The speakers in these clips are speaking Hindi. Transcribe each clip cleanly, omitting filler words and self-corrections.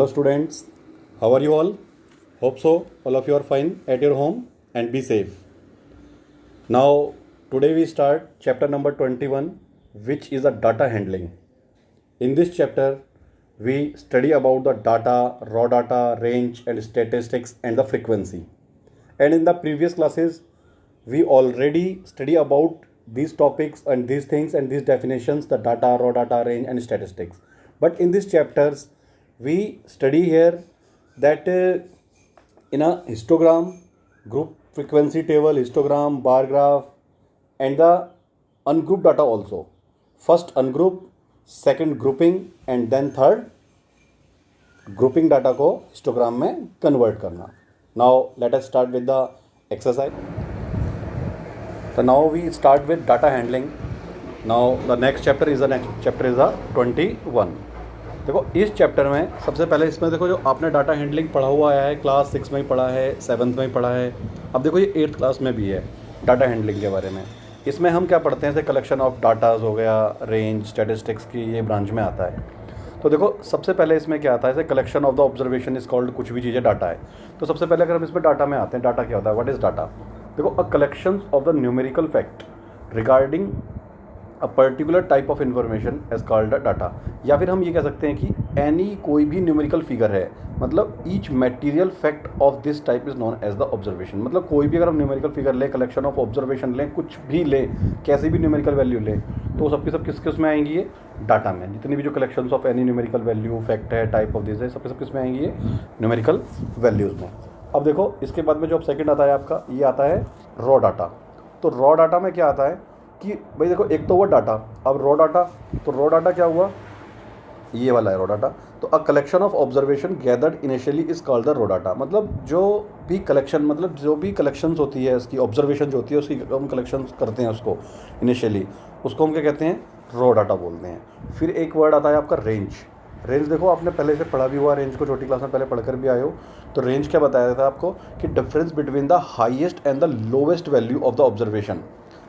Hello students, how are you all? Hope so all of you are fine at your home and be safe. Now today we start chapter number 21, which is a data handling. In this chapter we study about the data, raw data, range and statistics and the frequency. And in the previous classes we already study about these topics and these things and these definitions, the data, raw data, range and statistics. But in these chapters we study here that in a histogram, group frequency table, histogram, bar graph and the ungrouped data also. First ungroup, second grouping and then third grouping data को histogram में convert करना. Now let us start with the exercise. So now we start with data handling. Now the next chapter is the 21. देखो इस चैप्टर में सबसे पहले इसमें देखो जो आपने डाटा हैंडलिंग पढ़ा हुआ है क्लास 6 में ही पढ़ा है, 7th में ही पढ़ा है, अब देखो ये 8th क्लास में भी है डाटा हैंडलिंग के बारे में. इसमें हम क्या पढ़ते हैं, जैसे कलेक्शन ऑफ डाटाज हो गया, रेंज, स्टैटिस्टिक्स की ये ब्रांच में आता है. तो देखो सबसे पहले इसमें क्या आता है, जैसे collection of the observation is called, कुछ भी चीज़ें डाटा है. तो सबसे पहले अगर हम इसमें डाटा में आते हैं, डाटा क्या होता है, व्हाट इज़ डाटा. देखो a collection of the numerical fact regarding a particular type of information is called data. या फिर हम ये कह सकते हैं कि एनी कोई भी न्यूमेरिकल फिगर है, मतलब each material fact of this type is known as the observation. मतलब कोई भी अगर हम न्यूमेरिकल फिगर लें, कलेक्शन ऑफ ऑब्जर्वेशन लें, कुछ भी लें, कैसी भी न्यूमेरिकल वैल्यू लें, तो सबके सब किस में आएंगी, ये डाटा में. जितनी भी जो collection of any numerical value fact है, टाइप ऑफ दिस है, सबके सब किस में आएंगी, ये न्यूमेरिकल वैल्यूज़ में. अब देखो इसके बाद में जो अब सेकेंड आता है आपका, ये आता है रॉ डाटा. तो रॉ डाटा में क्या आता है कि भाई देखो एक तो हुआ डाटा, अब रॉ डाटा. तो रॉ डाटा क्या हुआ, ये वाला है रॉ डाटा. तो अ collection of observation gathered initially is called the raw data. मतलब जो भी कलेक्शन, मतलब जो भी कलेक्शंस होती है इसकी, ऑब्जर्वेशन जो होती है उसकी हम कलेक्शन करते हैं उसको इनिशियली, उसको हम क्या कहते हैं, रॉ डाटा बोलते हैं. फिर एक वर्ड आता है आपका रेंज. रेंज देखो आपने पहले से पढ़ा भी हुआ, रेंज को छोटी क्लास में पहले पढ़कर भी आए हो. तो रेंज क्या बताया था आपको कि difference between the highest and the lowest value of the observation.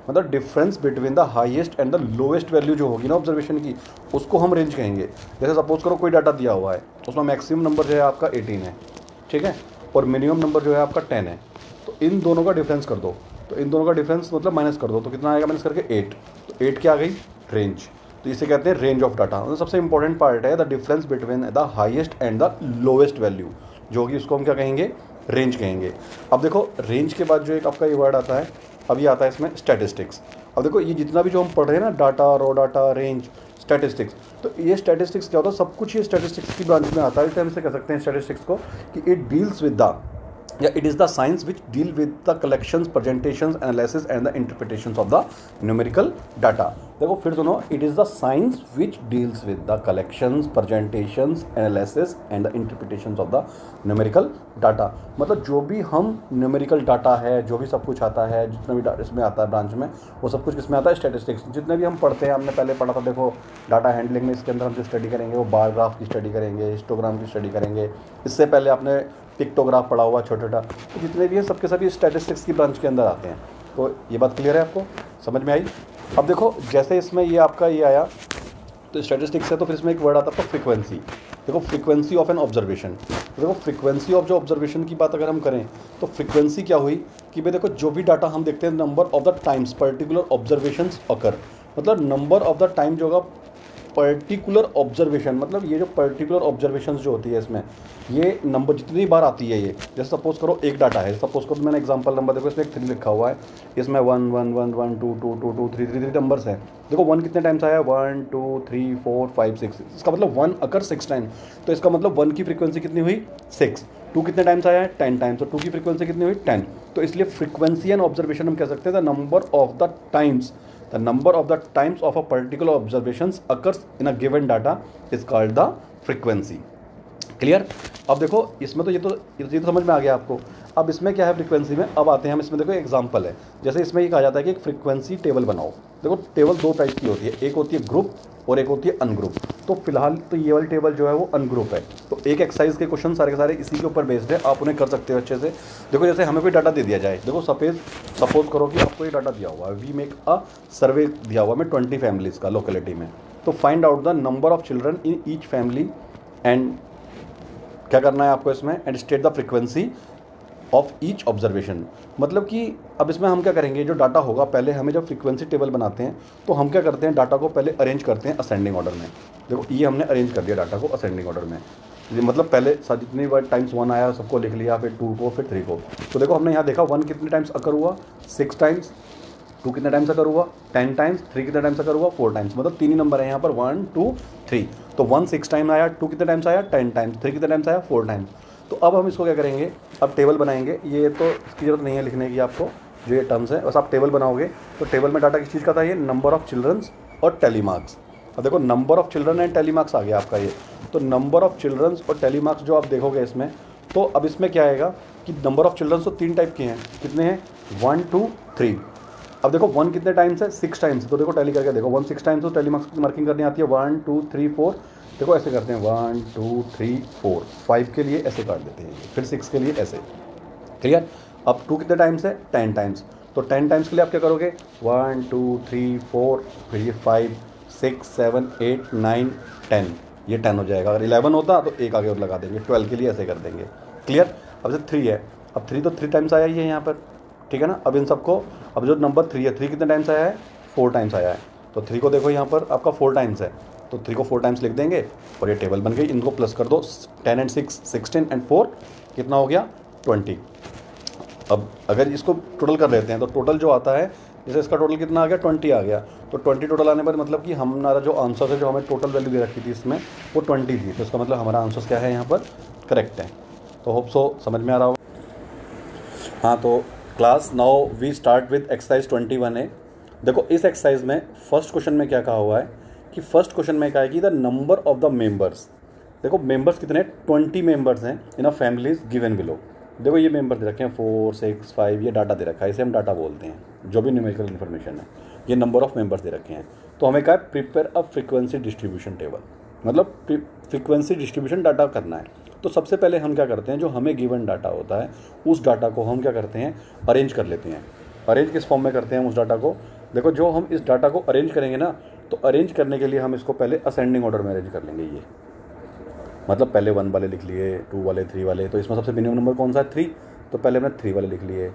मतलब difference between the highest and the lowest value जो होगी ना ऑब्जर्वेशन की, उसको हम रेंज कहेंगे. जैसे सपोज करो कोई डाटा दिया हुआ है, उसमें मैक्सिमम नंबर जो है आपका 18 है, ठीक है, और मिनिमम नंबर जो है आपका 10 है. तो इन दोनों का डिफरेंस कर दो, तो इन दोनों का डिफरेंस मतलब माइनस कर दो, तो कितना आएगा, माइनस करके 8. तो 8 क्या आ गई, रेंज. तो इसे कहते हैं रेंज ऑफ डाटा. मतलब सबसे इंपॉर्टेंट पार्ट है the difference between the highest and the lowest value, जो होगी उसको हम क्या कहेंगे, रेंज कहेंगे. अब देखो रेंज के बाद जो एक आपका ये वर्ड आता है, अब ये आता है इसमें स्टैटिस्टिक्स. अब देखो ये जितना भी जो हम पढ़ रहे हैं ना, data, raw data, range, statistics, तो ये स्टैटिस्टिक्स क्या होता है, सब कुछ ये स्टैटिस्टिक्स की ब्रांच में आता है. इसलिए हम इसे कह सकते हैं स्टैटिस्टिक्स को कि इट डील्स विद द, या it is the science which deal with the collections, presentations, analysis and the interpretations of the numerical data. देखो फिर सुनो, it is the science which deals with the collections, presentations, analysis and the interpretations of the numerical data. मतलब जो भी हम न्यूमेरिकल डाटा है, जो भी सब कुछ आता है, जितना भी इसमें आता है ब्रांच में, वो सब कुछ किसमें आता है, स्टैटिस्टिक्स. जितने भी हम पढ़ते हैं, हमने पहले पढ़ा था देखो डाटा हैंडलिंग में, इसके अंदर हम जो स्टडी करेंगे वो बार ग्राफ की स्टडी करेंगे, हिस्टोग्राम की स्टडी करेंगे. इससे पहले आपने पिक्टोग्राफ पढ़ा हुआ छोटा छोटा. तो जितने भी हैं सबके सभी स्टैटिस्टिक्स की ब्रांच के अंदर आते हैं. तो ये बात क्लियर है, आपको समझ में आई. अब देखो जैसे इसमें ये आपका ये आया, तो स्टैटिस्टिक्स है, तो फिर इसमें एक वर्ड आता है फ्रीक्वेंसी. देखो फ्रीक्वेंसी ऑफ एन ऑब्जर्वेशन. देखो फ्रीक्वेंसी ऑफ जो ऑब्जर्वेशन की बात अगर हम करें, तो फ्रीक्वेंसी क्या हुई कि भाई देखो जो भी डाटा हम देखते हैं, number of the times particular observations occur. मतलब नंबर ऑफ द टाइम जो होगा पर्टिकुलर ऑब्जर्वेशन, मतलब ये जो पर्टिकुलर ऑब्जर्वेशंस जो होती है इसमें, ये नंबर जितनी बार आती है ये, जैसे सपोज करो एक डाटा है, सपोज करो मैंने एग्जांपल नंबर देखो इसमें एक 3 लिखा हुआ है, इसमें 1 1 1 1 2 2 2 2 3 3 नंबर्स हैं. देखो 1 कितने टाइम्स आया, 1 2 3 4 5 6. इसका मतलब 1 अकर 6 टाइम. तो इसका मतलब 1 की फ्रीक्वेंसी कितनी हुई, 6. 2 कितने टाइम्स आया है, 10 टाइम्स. तो 2 की फ्रीक्वेंसी कितनी हुई, 10. तो इसलिए फ्रीक्वेंसी एंड ऑब्जर्वेशन हम कह सकते हैं the number of the times, the number of the times of a particular observations occurs in a given data is called the frequency. Clear. अब देखो इसमें तो ये तो समझ में आ गया आपको. अब इसमें क्या है फ्रीक्वेंसी में, अब आते हैं हम इसमें. देखो एग्जांपल है, जैसे इसमें ये कहा जाता है कि एक फ्रीक्वेंसी टेबल बनाओ. देखो टेबल 2 टाइप की होती है, एक होती है ग्रुप और एक होती है अनग्रुप. तो फिलहाल तो ये वाली टेबल जो है वो अनग्रुप है. तो एक एक्सरसाइज के क्वेश्चन सारे के सारे इसी के ऊपर बेस्ड है, आप उन्हें कर सकते हो अच्छे से. देखो जैसे हमें कोई डाटा दे दिया जाए, देखो सपोज करो कि आपको ये डाटा दिया हुआ है, वी मेक अ सर्वे दिया हुआ है 20 फैमिलीज़ का लोकेलिटी में. तो find out the number of children in each family and क्या करना है आपको इसमें, and state the frequency of each observation. मतलब कि अब इसमें हम क्या करेंगे, जो डाटा होगा पहले हमें जब फ्रीक्वेंसी टेबल बनाते हैं तो हम क्या करते हैं, डाटा को पहले अरेंज करते हैं असेंडिंग ऑर्डर में। देखो ये हमने अरेंज कर दिया डाटा को असेंडिंग ऑर्डर में, ये मतलब पहले जितनी बार टाइम्स 1 आया सबको लिख लिया, फिर 2 को, फिर 3 को। तो देखो हमने यहाँ देखा 1 कितने टाइम्स अकर हुआ, 6 टाइम्स, 2 कितने टाइम्स अकर हुआ, 10 टाइम्स, 3 कितने टाइम्स अकर हुआ, 4 टाइम्स। मतलब 3 ही नंबर है यहाँ पर, 1 2 3। तो 1 6 टाइम आया, 2 कितने टाइम्स आया, 10 टाइम्स, 3 कितने टाइम्स आया, 4 टाइम्स। तो अब हम इसको क्या करेंगे, अब टेबल बनाएंगे। ये तो इसकी ज़रूरत नहीं है लिखने की आपको, जो ये टर्म्स है बस आप टेबल बनाओगे। तो टेबल में डाटा किस चीज़ का था, ये नंबर ऑफ़ चिल्ड्रंस और टेली मार्क्स। अब देखो number of children and tally marks आ गया आपका ये। तो नंबर ऑफ़ चिल्ड्रंस और टेली मार्क्स जो आप देखोगे इसमें, तो अब इसमें क्या आएगा कि नंबर ऑफ़ चिल्ड्रंस तो 3 टाइप के हैं, कितने हैं, 1 2 3। अब देखो 1 कितने टाइम्स है, 6 टाइम्स। तो देखो टैली करके देखो 1 6 टाइम्स, तो टैली मार्क्स की मार्किंग करनी आती है 1 2 3 4। देखो ऐसे करते हैं 1 2 3 4, 5 के लिए ऐसे काट देते हैं, फिर 6 के लिए ऐसे, क्लियर। अब 2 कितने टाइम्स है, 10 टाइम्स। तो 10 टाइम्स के लिए आप क्या करोगे, 1 2 3 4, फिर ये 5 6 7 8 9 10, ये 10 हो जाएगा। अगर 11 होता तो एक आगे और लगा देंगे, 12 के लिए ऐसे कर देंगे, क्लियर। अब जैसे 3 है, अब 3 तो 3 टाइम्स आया ही है यहाँ पर, ठीक है ना। अब इन सबको, अब जो नंबर 3 है, 3 कितने टाइम्स आया है, 4 टाइम्स आया है। तो 3 को देखो यहाँ पर आपका 4 टाइम्स है, तो 3 को 4 टाइम्स लिख देंगे और ये टेबल बन गई। इनको प्लस कर दो, 10 एंड 6 16 एंड 4 कितना हो गया, 20। अब अगर इसको टोटल कर लेते हैं तो टोटल जो आता है, जैसे इसका टोटल कितना आ गया, 20 आ गया। तो 20 टोटल आने पर मतलब कि हमारा जो आंसर है, जो हमें टोटल वैल्यू दे रखी थी इसमें, वो 20 थी। तो इसका मतलब हमारा आंसर क्या है यहाँ पर, करेक्ट है। तो होप सो समझ में आ रहा होगा। हाँ, तो class now we start with exercise 21A। देखो इस एक्सरसाइज में फर्स्ट क्वेश्चन में क्या कहा हुआ है कि फर्स्ट क्वेश्चन में कहा है कि the number of the members. देखो मेंबर्स कितने, 20 मेंबर्स हैं in a family is given below. देखो ये मेंबर दे रखे हैं 4 6 5, ये डाटा दे रखा है, इसे हम डाटा बोलते हैं, जो भी न्यूमेरिकल इन्फॉर्मेशन है। ये नंबर ऑफ मेंबर्स दे रखे हैं। तो हमें कहा है prepare a frequency distribution table, मतलब फ्रीक्वेंसी डिस्ट्रीब्यूशन डाटा करना है। तो सबसे पहले हम क्या करते हैं, जो हमें गिवन डाटा होता है उस डाटा को हम क्या करते हैं, अरेंज कर लेते हैं। अरेंज किस फॉर्म में करते हैं उस डाटा को, देखो जो हम इस डाटा को अरेंज करेंगे ना, तो अरेंज करने के लिए हम इसको पहले असेंडिंग ऑर्डर में अरेंज कर लेंगे। ये मतलब पहले 1 वाले लिख लिए, 2 वाले, 3 वाले। तो इसमें सबसे मिनिमम नंबर कौन सा है, 3। तो पहले हमने 3 वाले लिख लिए,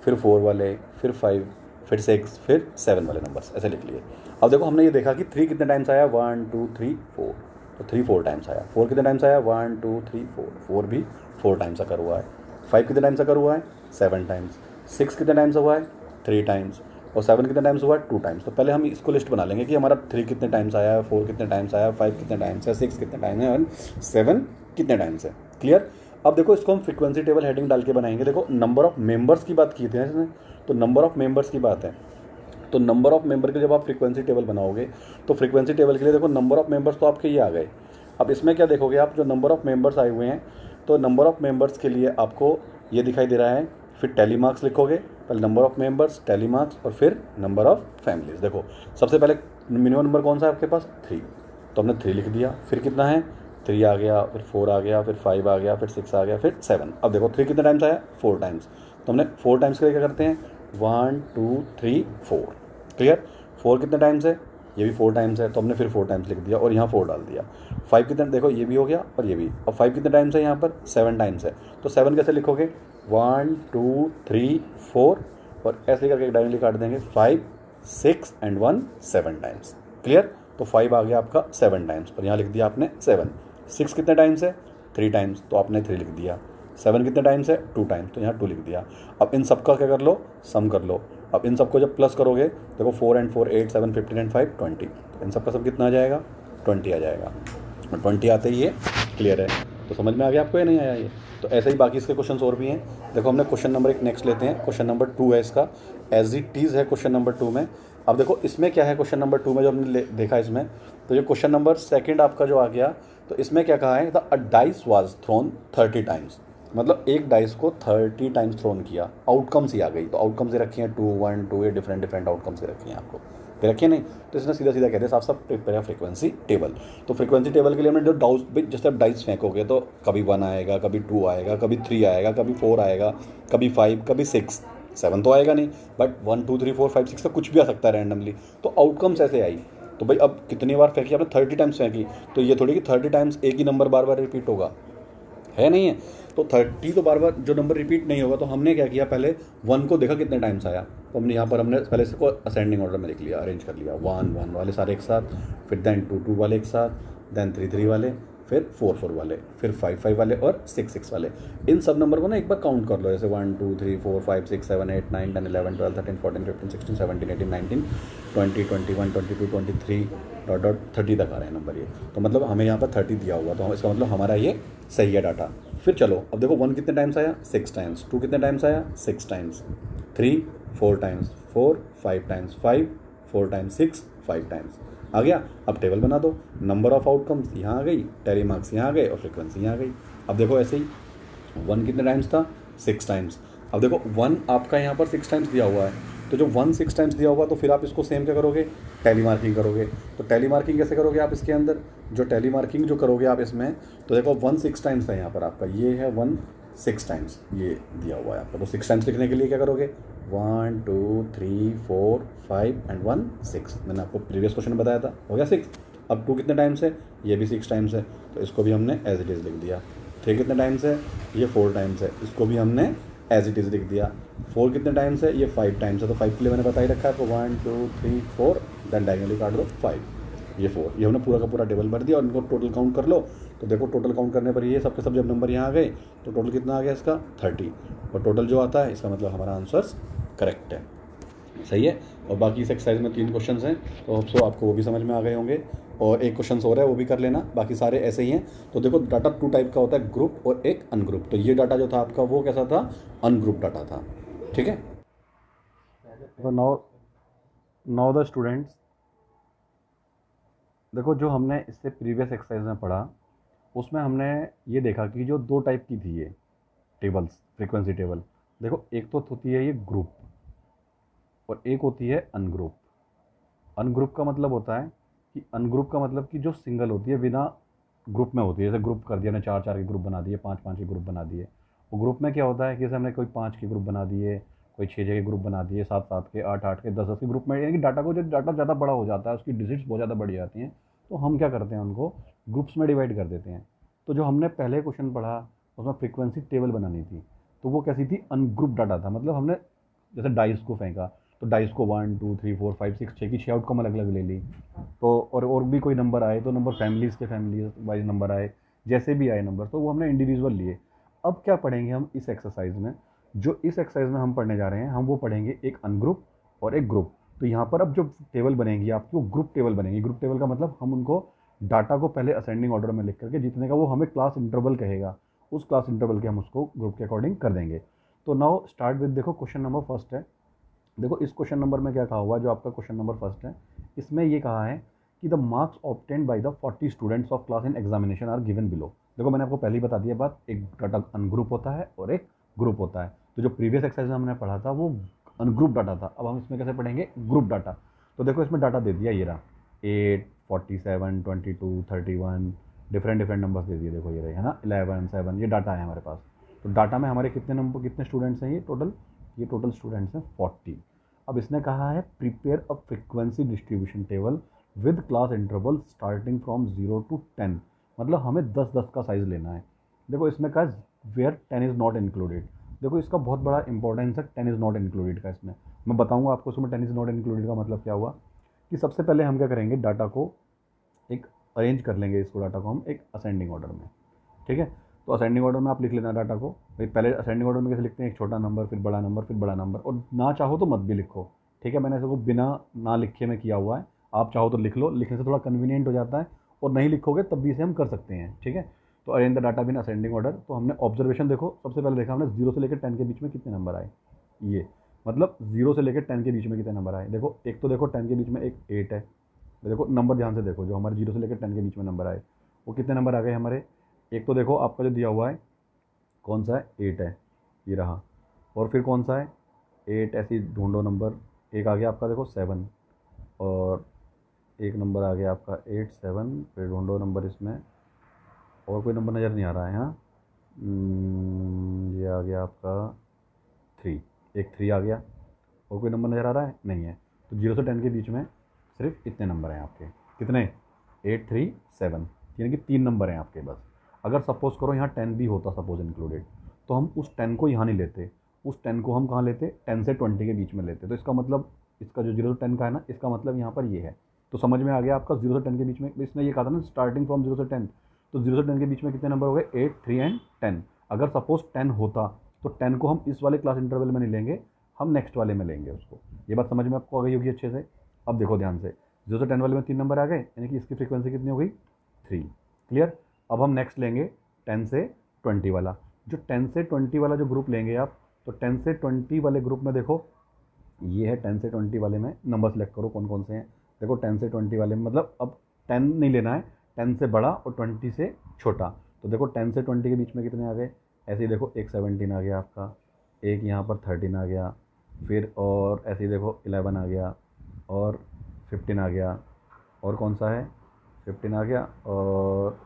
फिर 4 वाले, फिर 5, फिर 6, फिर 7 वाले नंबर्स ऐसे लिख लिए। अब देखो हमने ये देखा कि 3 कितने टाइम्स आया, 1 2 3 4। तो 3 4 टाइम्स आया। 4 कितने टाइम्स आया, 1 2 3 4, 4 भी 4 टाइम्स अकर हुआ है। 5 कितने टाइम्स अकर हुआ है, 7 टाइम्स। 6 कितने टाइम्स हुआ है, 3 टाइम्स। और 7 कितने टाइम्स हुआ है, 2 टाइम्स। तो पहले हम इसको लिस्ट बना लेंगे कि हमारा 3 कितने टाइम्स आया है, 4 कितने टाइम्स आया, 5 कितने टाइम्स है, 6 कितने टाइम है और 7 कितने टाइम्स है, क्लियर। अब देखो इसको हम फ्रीक्वेंसी टेबल हेडिंग डाल के बनाएंगे। देखो नंबर ऑफ मेंबर्स की बात की थी इसमें, तो नंबर ऑफ मेंबर्स की बात है। तो नंबर ऑफ मेंबर के जब आप फ्रीक्वेंसी टेबल बनाओगे, तो फ्रीक्वेंसी टेबल के लिए देखो नंबर ऑफ मेंबर्स तो आपके ये आ गए। अब इसमें क्या देखोगे आप, जो नंबर ऑफ मेंबर्स आए हुए हैं, तो नंबर ऑफ मेंबर्स के लिए आपको ये दिखाई दे रहा है। फिर टेली मार्क्स लिखोगे, पहले number of members, tally marks और फिर नंबर ऑफ फैमिलीज। देखो सबसे पहले मिनिमम नंबर कौन सा है आपके पास, 3। तो हमने 3 लिख दिया। फिर कितना है, 3 आ गया, फिर 4 आ गया, फिर 5 आ गया, फिर 6 आ गया, फिर 7। अब देखो 3 कितने टाइम्स आया, 4 टाइम्स। तो हमने 4 टाइम्स के लिए क्या करते हैं, 1 2 3 4, क्लियर। 4 कितने टाइम्स है, ये भी 4 टाइम्स है, तो हमने फिर 4 टाइम्स लिख दिया और यहाँ 4 डाल दिया। 5 कितने, देखो ये भी हो गया और ये भी। अब 5 कितने टाइम्स है, यहाँ पर 7 टाइम्स है। तो 7 कैसे लिखोगे, 1 2 3 4 और ऐसे करके एक डायरेक्टली काट देंगे, 5 6 एंड 1 7 टाइम्स, क्लियर। तो 5 आ गया आपका 7 टाइम्स और यहाँ लिख दिया आपने 7। 6 कितने टाइम्स है, 3 टाइम्स, तो आपने 3 लिख दिया। 7 कितने टाइम्स है, 2 टाइम्स, तो यहाँ 2 लिख दिया। अब इन सबका क्या कर लो, सम कर लो। अब इन सबको जब प्लस करोगे, देखो 4 एंड 4 8 7 15 एंड 5 20। तो इन सबका सब कितना आ जाएगा, 20 आ जाएगा। और 20 आते ही ये क्लियर है। तो समझ में आ गया आपको या नहीं आया ये। तो ऐसे ही बाकी इसके क्वेश्चन और भी हैं। देखो हमने क्वेश्चन नंबर 1 नेक्स्ट लेते हैं। क्वेश्चन नंबर 2 है इसका, एज इट इज़ है क्वेश्चन नंबर 2 में। अब देखो इसमें क्या है, क्वेश्चन नंबर 2 में जो हमने देखा इसमें, तो जो क्वेश्चन नंबर 2 आपका जो आ गया, तो इसमें क्या कहा है, the a dice was thrown 30 times. मतलब एक डाइस को 30 टाइम्स थ्रोन किया, आउटकम्स ही आ गई। तो आउटकम्स दे रखी हैं 2 1 2, ये डिफरेंट आउटकम्स दे रखी हैं आपको, दे रखी है नहीं। तो इसने सीधा सीधा कहते हैं साफ साफ प्रिपेयर फ्रीक्वेंसी टेबल। तो फ्रीक्वेंसी टेबल के लिए हमने जो जैसे आप डाइस फेंकोगे, तो कभी 1 आएगा, कभी 2 आएगा, कभी 3 आएगा, कभी 4 आएगा, कभी 5, कभी 6, 7 तो आएगा नहीं, बट 1 2 3 4 5 6 तो कुछ भी आ सकता है रैंडमली। तो आउटकम्स ऐसे आई। तो भाई अब कितनी बार फेंकी आपने, 30 टाइम्स फेंकी, तो ये थोड़ी कि 30 टाइम्स एक ही नंबर बार बार रिपीट होगा। है नहीं है। तो 30 तो बार बार जो नंबर रिपीट नहीं होगा, तो हमने क्या किया, पहले 1 को देखा कितने टाइम्स आया, तो हमने यहाँ पर हमने पहले इसको असेंडिंग ऑर्डर में लिख लिया, अरेंज कर लिया, 1 1 वाले सारे एक साथ, फिर देन 2 2 वाले एक साथ, देन 3 3 वाले, फिर 4 4 वाले, फिर 5 5 वाले और 6 6 वाले। इन सब नंबर को ना एक बार काउंट कर लो, जैसे 1 2 3 4 5 6 7 8 9 10 11 12 13 14 15 16 17 18 19 20 21 22 23 डॉट डॉट 30 तक आ रहे हैं नंबर ये। तो मतलब हमें यहाँ पर 30 दिया हुआ, तो इसका मतलब हमारा ये सही है डाटा। फिर चलो अब देखो 1 कितने टाइम्स आया, 6 टाइम्स, 2 कितने टाइम्स आया, 6 times, 3 4 times, 4 5 times, 5 4 times, 6 5 times आ गया। अब टेबल बना दो, नंबर ऑफ आउटकम्स यहाँ आ गई, टैली मार्क्स यहाँ आ गए और फ्रिक्वेंसी यहाँ आ गई। अब देखो ऐसे ही 1 कितने टाइम्स था, 6 टाइम्स। अब देखो 1 आपका यहाँ पर 6 टाइम्स दिया हुआ है, तो जो 1 6 टाइम्स दिया हुआ, तो फिर आप इसको सेम क्या करोगे, टैली मार्किंग करोगे। तो टैली मार्किंग कैसे करोगे आप इसके अंदर, जो टैली मार्किंग जो करोगे आप इसमें, तो देखो 1 6 टाइम्स है यहाँ पर आपका, ये है 1 6 टाइम्स ये दिया हुआ है आपका। तो 6 टाइम्स लिखने के लिए क्या करोगे, 1 2 3 4 5 एंड 1 6। मैंने आपको प्रीवियस क्वेश्चन में बताया था, हो गया 6। अब 2 कितने टाइम्स है, ये भी 6 टाइम्स है, तो इसको भी हमने एज इट इज़ लिख दिया। 3 कितने टाइम्स है, ये 4 टाइम्स है, इसको भी हमने एज इट इज़ लिख दिया। 4 कितने टाइम्स है, ये 5 टाइम्स है, तो 5 के लिए मैंने बता ही रखा है, तो 1 2 3 4 देन डायगोनली काट दो 5, ये 4, ये हमने पूरा का पूरा टेबल भर दिया। और इनको टोटल काउंट कर लो, तो देखो टोटल काउंट करने पर ये सब के सब जब नंबर यहाँ आ गए, तो टोटल कितना आ गया इसका 30, और टोटल जो आता है इसका मतलब हमारा आंसर्स करेक्ट है, सही है। और बाकी इस एक्सरसाइज में 3 क्वेश्चन हैं, तो होप सो आपको वो भी समझ में आ गए होंगे, और एक क्वेश्चन हो रहा है वो भी कर लेना, बाकी सारे ऐसे ही हैं। तो देखो डाटा 2 टाइप का होता है, ग्रुप और एक अनग्रुप। तो ये डाटा जो था आपका वो कैसा था, अनग्रुप डाटा था, ठीक है। तो नाउ द स्टूडेंट्स, देखो जो हमने इससे प्रीवियस एक्सरसाइज में पढ़ा, उसमें हमने ये देखा कि जो 2 टाइप की थी ये टेबल्स, फ्रीक्वेंसी टेबल। देखो एक तो होती है ये ग्रुप, और एक होती है अनग्रुप। अनग्रुप का मतलब होता है कि अनग्रुप का मतलब कि जो सिंगल होती है, बिना ग्रुप में होती है। जैसे ग्रुप कर दिया ना, 4 4 के ग्रुप बना दिए, 5 5 के ग्रुप बना दिए। वो ग्रुप में क्या होता है कि जैसे हमने कोई 5 के ग्रुप बना दिए, कोई 6 6 के ग्रुप बना दिए, 7 7 के, 8 8 के, 10 10 के ग्रुप में, यानी कि डाटा को, जो डाटा ज़्यादा बड़ा हो जाता है, उसकी डिजिट्स बहुत ज़्यादा बढ़ जाती हैं, तो हम क्या करते हैं, उनको ग्रुप्स में डिवाइड कर देते हैं। तो जो हमने पहले क्वेश्चन पढ़ा, उसमें फ्रीक्वेंसी टेबल बनानी थी, तो वो कैसी थी, अनग्रुप डाटा था। मतलब हमने जैसे डाइस को फेंका, तो डाइस को 1 2 3 4 5 6, 6 की 6 आउटकम अलग अलग ले ली। तो और भी कोई नंबर आए, तो नंबर फैमिलीज़ के फैमिली वाइज नंबर आए, जैसे भी आए नंबर, तो वो हमने इंडिविजुअल लिए। अब क्या पढ़ेंगे हम इस एक्सरसाइज में, जो इस एक्सरसाइज में हम पढ़ने जा रहे हैं, हम वो पढ़ेंगे एक अनग्रुप और एक ग्रुप। तो यहाँ पर अब जो टेबल बनेगी आपकी, वो ग्रुप टेबल बनेगी। ग्रुप टेबल का मतलब हम उनको डाटा को पहले असेंडिंग ऑर्डर में लिख करके, जितने का वो हमें क्लास इंटरवल कहेगा, उस क्लास इंटरवल के हम उसको ग्रुप के अकॉर्डिंग कर देंगे। तो नाउ स्टार्ट विद, देखो क्वेश्चन नंबर फर्स्ट है। देखो इस क्वेश्चन नंबर में क्या कहा हुआ है, जो आपका क्वेश्चन नंबर फर्स्ट है, इसमें ये कहा है कि the marks obtained by the 40 students of class in examination are given below. देखो मैंने आपको पहले ही बता दिया बात, एक डाटा अनग्रुप होता है और एक ग्रुप होता है। तो जो प्रीवियस एक्सरसाइज में हमने पढ़ा था वो अनग्रुप डाटा था, अब हम इसमें कैसे पढ़ेंगे, ग्रुप डाटा। तो देखो इसमें डाटा दे दिया, ये रहा 8 47 22 31, डिफरेंट डिफरेंट नंबर्स दे दिए। देखो ये रहे है ना, 11 7, ये डाटा है हमारे पास। तो डाटा में हमारे कितने नंबर, कितने स्टूडेंट्स हैं, ये टोटल स्टूडेंट्स हैं 40। अब इसने कहा है prepare a frequency distribution table with class interval starting from 0 to 10। मतलब हमें 10 10 का साइज़ लेना है। देखो इसमें कहा वेयर 10 इज़ नॉट इंक्लूडेड। देखो इसका बहुत बड़ा इंपॉर्टेंस है 10 इज़ नॉट इंक्लूडेड का। इसमें मैं बताऊंगा आपको, इसमें 10 इज़ नॉट इंक्लूडेड का मतलब क्या हुआ, कि सबसे पहले हम क्या करेंगे, डाटा को एक अरेंज कर लेंगे, इसको डाटा को हम एक असेंडिंग ऑर्डर में, ठीक है। तो असेंडिंग ऑर्डर में आप लिख लेना डाटा को। भाई पहले असेंडिंग ऑर्डर में कैसे लिखते हैं, एक छोटा नंबर, फिर बड़ा नंबर, फिर बड़ा नंबर, और ना चाहो तो मत भी लिखो, ठीक है। मैंने इसको बिना ना लिखे में किया हुआ है, आप चाहो तो लिख लो, लिखने से थोड़ा कन्वीनियंट हो जाता है, और नहीं लिखोगे तब भी इसे हम कर सकते हैं, ठीक है। तो arrange the data in ascending order. तो हमने ऑब्जर्वेशन, देखो सबसे पहले देखा हमने 0 से लेकर 10 के बीच में कितने नंबर आए, ये मतलब 0 से लेकर 10 के बीच में कितने नंबर आए। देखो एक तो देखो 10 के बीच में एक 8 है। देखो नंबर ध्यान से देखो, जो हमारे 0 से लेकर 10 के बीच में नंबर आए, वो कितने नंबर आ गए हमारे। एक तो देखो आपका जो दिया हुआ है कौन सा है, 8 है, ये रहा। और फिर कौन सा है 8, ऐसे ही ढूंढो नंबर। एक आ गया आपका देखो 7, और एक नंबर आ गया आपका 8 7, फिर ढूंढो नंबर इसमें, और कोई नंबर नज़र नहीं आ रहा है। हाँ ये आ गया आपका 3, एक 3 आ गया, और कोई नंबर नज़र आ रहा है, नहीं है। तो 0 से 10 के बीच में सिर्फ इतने नंबर हैं आपके, कितने, 8 3 7, यानी कि 3 नंबर हैं आपके बस। अगर सपोज़ करो यहाँ 10 भी होता सपोज इंक्लूडेड, तो हम उस 10 को यहाँ नहीं लेते, उस 10 को हम कहाँ लेते, 10 से 20 के बीच में लेते। तो इसका मतलब इसका जो 0 से 10 का है ना, इसका मतलब यहाँ पर ये है। तो समझ में आ गया आपका 0 से 10 के बीच में, इसने ये कहा था ना स्टार्टिंग फ्रॉम 0 से 10, तो 0 से 10 के बीच में कितने नंबर हो गए, 8, 3 एंड 10। अगर सपोज 10 होता तो 10 को हम इस वाले क्लास इंटरवल में नहीं लेंगे, हम नेक्स्ट वाले में लेंगे उसको। ये बात समझ में आपको आ गई होगी अच्छे से। अब देखो ध्यान से, 0 से 10 वाले में 3 नंबर आ गए, यानी कि इसकी फ्रीक्वेंसी कितनी हो गई, 3। क्लियर। अब हम नेक्स्ट लेंगे 10 से 20 वाला। जो 10 से 20 वाला जो ग्रुप लेंगे आप, तो 10 से 20 वाले ग्रुप में देखो ये है 10 से 20 वाले में नंबर सेलेक्ट करो कौन कौन से हैं। देखो 10 से 20 वाले में मतलब अब 10 नहीं लेना है, 10 से बड़ा और 20 से छोटा। तो देखो 10 से 20 के बीच में कितने आ गए, ऐसे ही देखो एक 17 आ गया आपका, एक यहाँ पर 13 आ गया, फिर और ऐसे ही देखो 11 आ गया, और 15 आ गया, और कौन सा है 15 आ गया, और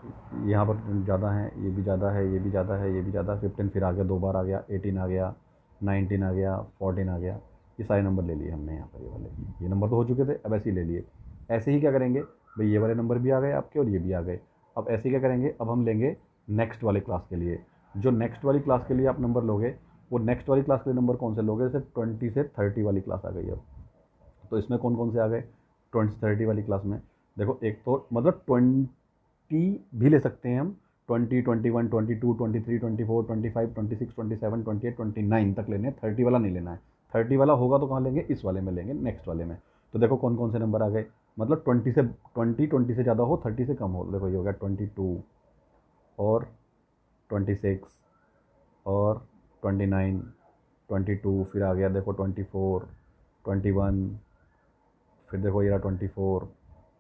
यहाँ पर ज़्यादा है, ये भी ज़्यादा है, ये भी ज़्यादा है, ये भी ज़्यादा है, 15 फिर आ गया, 2 बार आ गया, 18 आ गया, 19 आ गया, 14 आ गया। ये सारे नंबर ले लिए हमने यहाँ पर, ये वाले, ये नंबर तो हो चुके थे, अब ऐसे ही ले लिए। ऐसे ही क्या करेंगे भाई, ये वाले नंबर भी आ गए आपके और ये भी आ गए। अब ऐसे ही क्या करेंगे, अब हम लेंगे नेक्स्ट वाले क्लास के लिए। जो नेक्स्ट वाली क्लास के लिए आप नंबर लोगे, वो नेक्स्ट वाली क्लास के लिए नंबर कौन से लोगे, जैसे 20 से 30 वाली क्लास आ गई अब, तो इसमें कौन कौन से आ गए 20 से 30 वाली क्लास में। देखो एक तो मतलब 20 भी ले सकते हैं हम, 20, 21, 22, 23, 24, 25, 26, 27, 28, 29 तक लेने हैं, 30 वाला नहीं लेना है। 30 वाला होगा तो कहाँ लेंगे, इस वाले में लेंगे, नेक्स्ट वाले में। तो देखो कौन कौन से नंबर आ गए, मतलब 20 से ज़्यादा हो, 30 से कम हो। देखो ये हो गया 22 और 26 और 29, 22, फिर आ गया देखो 24, 21, फिर देखो ये रहा 24,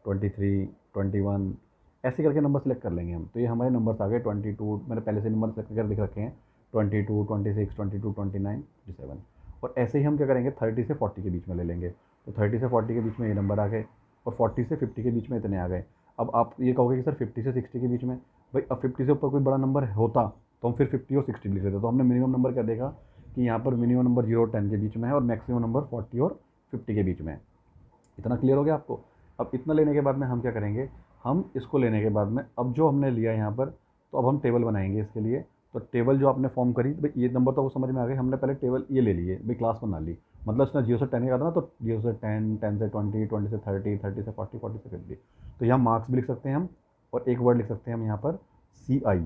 23, 21, ऐसे करके नंबर सेलेक्ट कर लेंगे हम। तो ये हमारे नंबर्स आ गए 22, मैंने पहले से नंबर सेलेक्ट करके लिख रखे हैं, 22, 26, 22, 29, 27। और ऐसे ही हम क्या करेंगे 30 से 40 के बीच में ले लेंगे। तो 30 से 40 के बीच में ये नंबर आ गए, और 40 से 50 के बीच में इतने आ गए। अब आप ये कहोगे कि सर 50 से 60 के बीच में, भाई अब 50 से ऊपर कोई बड़ा नंबर होता तो हम फिर 50 और 60 लिख देते। तो हमने मिनिमम नंबर क्या देखा कि यहाँ पर मिनिमम नंबर 0 और 10 के बीच में है, और मैक्सिमम नंबर 40 और 50 के बीच में है। इतना क्लियर हो गया आपको। अब इतना लेने के बाद में हम क्या करेंगे, हम इसको लेने के बाद में अब जो हमने लिया यहाँ पर, तो अब हम टेबल बनाएंगे इसके लिए। तो टेबल जो आपने फॉर्म करी, भाई ये नंबर तो वो समझ में आ गए, हमने पहले टेबल ये ले लिए, भाई क्लास बना ली। मतलब इसने 0 से 10 का था ना, तो 0 से 10, 10 से 20, 20 से 30, 30 से 40, 40 से 50। तो यहाँ मार्क्स भी लिख सकते हैं हम, और एक वर्ड लिख सकते हैं हम यहाँ पर CI।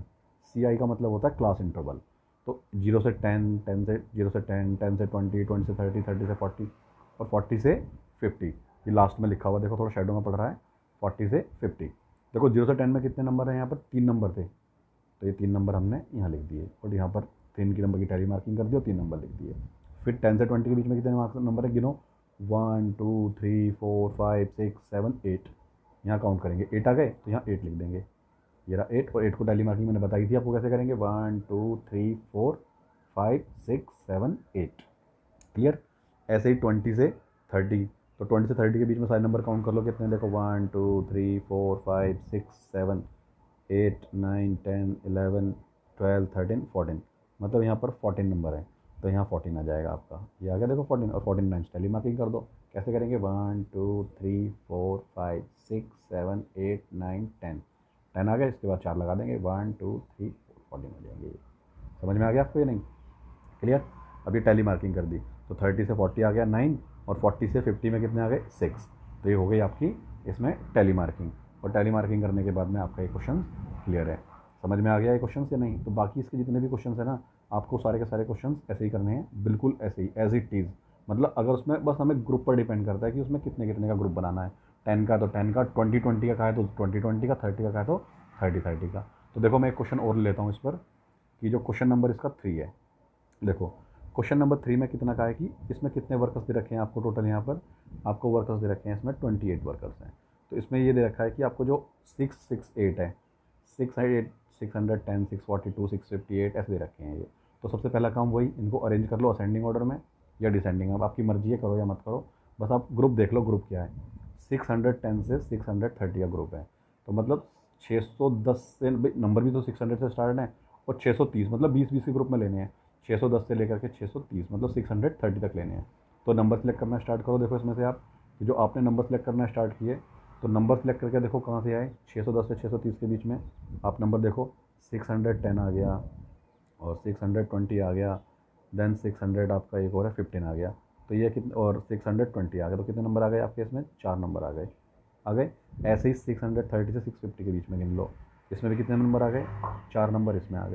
CI का मतलब होता है क्लास इंटरवल। तो 0 से 10, 10 से 0 से 10, 10 से 20, 20 से 30, 30 से 40, और 40 से 50। ये लास्ट में लिखा हुआ देखो, थोड़ा शेडो में पड़ रहा है, 40 से 50। देखो 0 से 10 में कितने नंबर हैं, यहाँ पर 3 नंबर थे, तो ये 3 नंबर हमने यहाँ लिख दिए, और यहाँ पर 3 की नंबर की टैली मार्किंग कर दी और 3 नंबर लिख दिए। फिर 10 से 20 के बीच में कितने मार्क्स नंबर है, गिनो, 1, 2, 3, 4, 5, 6, 7, 8। यहाँ काउंट करेंगे, 8 आ गए तो यहाँ 8 लिख देंगे, ये रहा 8। और 8 को टैली मार्किंग मैंने बताई थी आपको कैसे करेंगे, 1, 2, 3, 4, 5, 6, 7, 8। क्लियर। ऐसे ही 20 से 30, तो 20 से 30 के बीच में सारे नंबर काउंट कर लो कितने, देखो 1, 2, 3, 4, 5, 6, 7, 8, 9, 10, 11, 12, 13, 14। मतलब यहाँ पर 14 नंबर है, तो यहाँ 14 आ जाएगा आपका, ये आ गया देखो 14। और 14 टाइम्स टैली मार्किंग कर दो, कैसे करेंगे, 1, 2, 3, 4, 5, 6, 7, 8, 9, 10। 10 आ गया, इसके बाद 4 लगा देंगे, 1, 2, 3, 4, 14 हो जाएंगे। समझ में आ गया आपको ये नहीं, क्लियर। अभी टैली मार्किंग कर दी, तो 30 से 40 आ गया 9, और 40 से 50 में कितने आ गए 6। तो ये हो गई आपकी इसमें टैली मार्किंग। और टैली मार्किंग करने के बाद में आपका ये क्वेश्चन क्लियर है। समझ में आ गया ये क्वेश्चन या नहीं। तो बाकी इसके जितने भी क्वेश्चन है ना, आपको सारे के सारे क्वेश्चन ऐसे ही करने हैं, बिल्कुल ऐसे ही एज इट इज़। मतलब अगर उसमें बस हमें ग्रुप पर डिपेंड करता है कि उसमें कितने कितने का ग्रुप बनाना है। 10 का तो 10 का, 20 का है तो 20 का, 30 का है तो 30 का। तो देखो मैं एक क्वेश्चन और लेता हूँ इस पर, कि जो क्वेश्चन नंबर इसका 3 है। देखो क्वेश्चन नंबर 3 में कितना का है कि इसमें कितने वर्कर्स दे रखे हैं आपको, टोटल यहाँ पर आपको वर्कर्स दे रखे हैं इसमें 28 वर्कर्स हैं। तो इसमें ये दे रखा है कि आपको जो 668 है, 608, 610, 642, 658 ऐसे दे रखे हैं ये। तो सबसे पहला काम वही, इनको अरेंज कर लो असेंडिंग ऑर्डर में या डिसेंडिंग, अब आपकी मर्जी है, करो या मत करो, बस आप ग्रुप देख लो ग्रुप क्या है। 610 से 630 का ग्रुप है, तो मतलब 610 से, नंबर भी तो 600 से स्टार्ट है, और 630 मतलब 20-20 के ग्रुप में लेने हैं। 610 से लेकर के 630 मतलब 630 तक लेने हैं। तो नंबर सेलेक्ट करना स्टार्ट करो। देखो इसमें से आप जो आपने नंबर सेलेक्ट करना स्टार्ट किए, तो नंबर सेलेक्ट करके देखो कहाँ से आए, 610 से 630 के बीच में आप नंबर देखो 610 आ गया और 620 आ गया, देन 600 आपका एक और है 15 आ गया, तो ये कितने, और 620 आ गया, तो कितने नंबर आ गए आपके इसमें? 4 नंबर आ गए। ऐसे ही 630 से 650 के बीच में गिन लो, इसमें भी कितने नंबर आ गए? 4 नंबर इसमें आ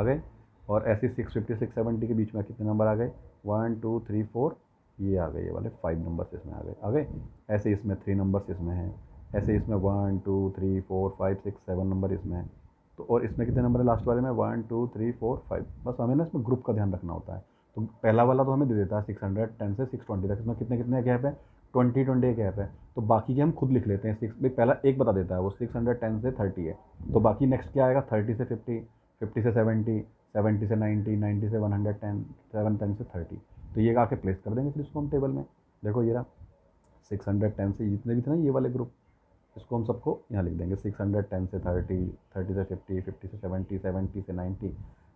गए। और ऐसे ही 650 670 के बीच में कितने नंबर आ गए? 1 2 3 4, ये आ गए, ये वाले 5 नंबर्स इसमें आ गए। ऐसे इसमें 3 नंबर्स इसमें हैं, ऐसे इसमें 1 2 3 4 5 6 7 नंबर इसमें है। तो और इसमें कितने नंबर है लास्ट वाले में? 1 2 3 4 5। बस हमें ना इसमें ग्रुप का ध्यान रखना होता है। तो पहला वाला तो हमें दे देता है 610 से 620 तक, इसमें कितने कितने गैप है? 20 गैप है। तो बाकी के हम खुद लिख लेते हैं। पहला एक बता देता है वो 610 से 30 है, तो बाकी नेक्स्ट क्या आएगा? 30 से 50, 50 से 70, 70 से 90, 90 से 110, 710 से 30। तो ये आके प्लेस कर देंगे फिर इसको हम टेबल में। देखो ये रहा 610 से जितने भी थे ना ये वाले ग्रुप, इसको हम सबको यहाँ लिख देंगे। 610 से 30, 30 से 50, 50 से 70, 70 से 90,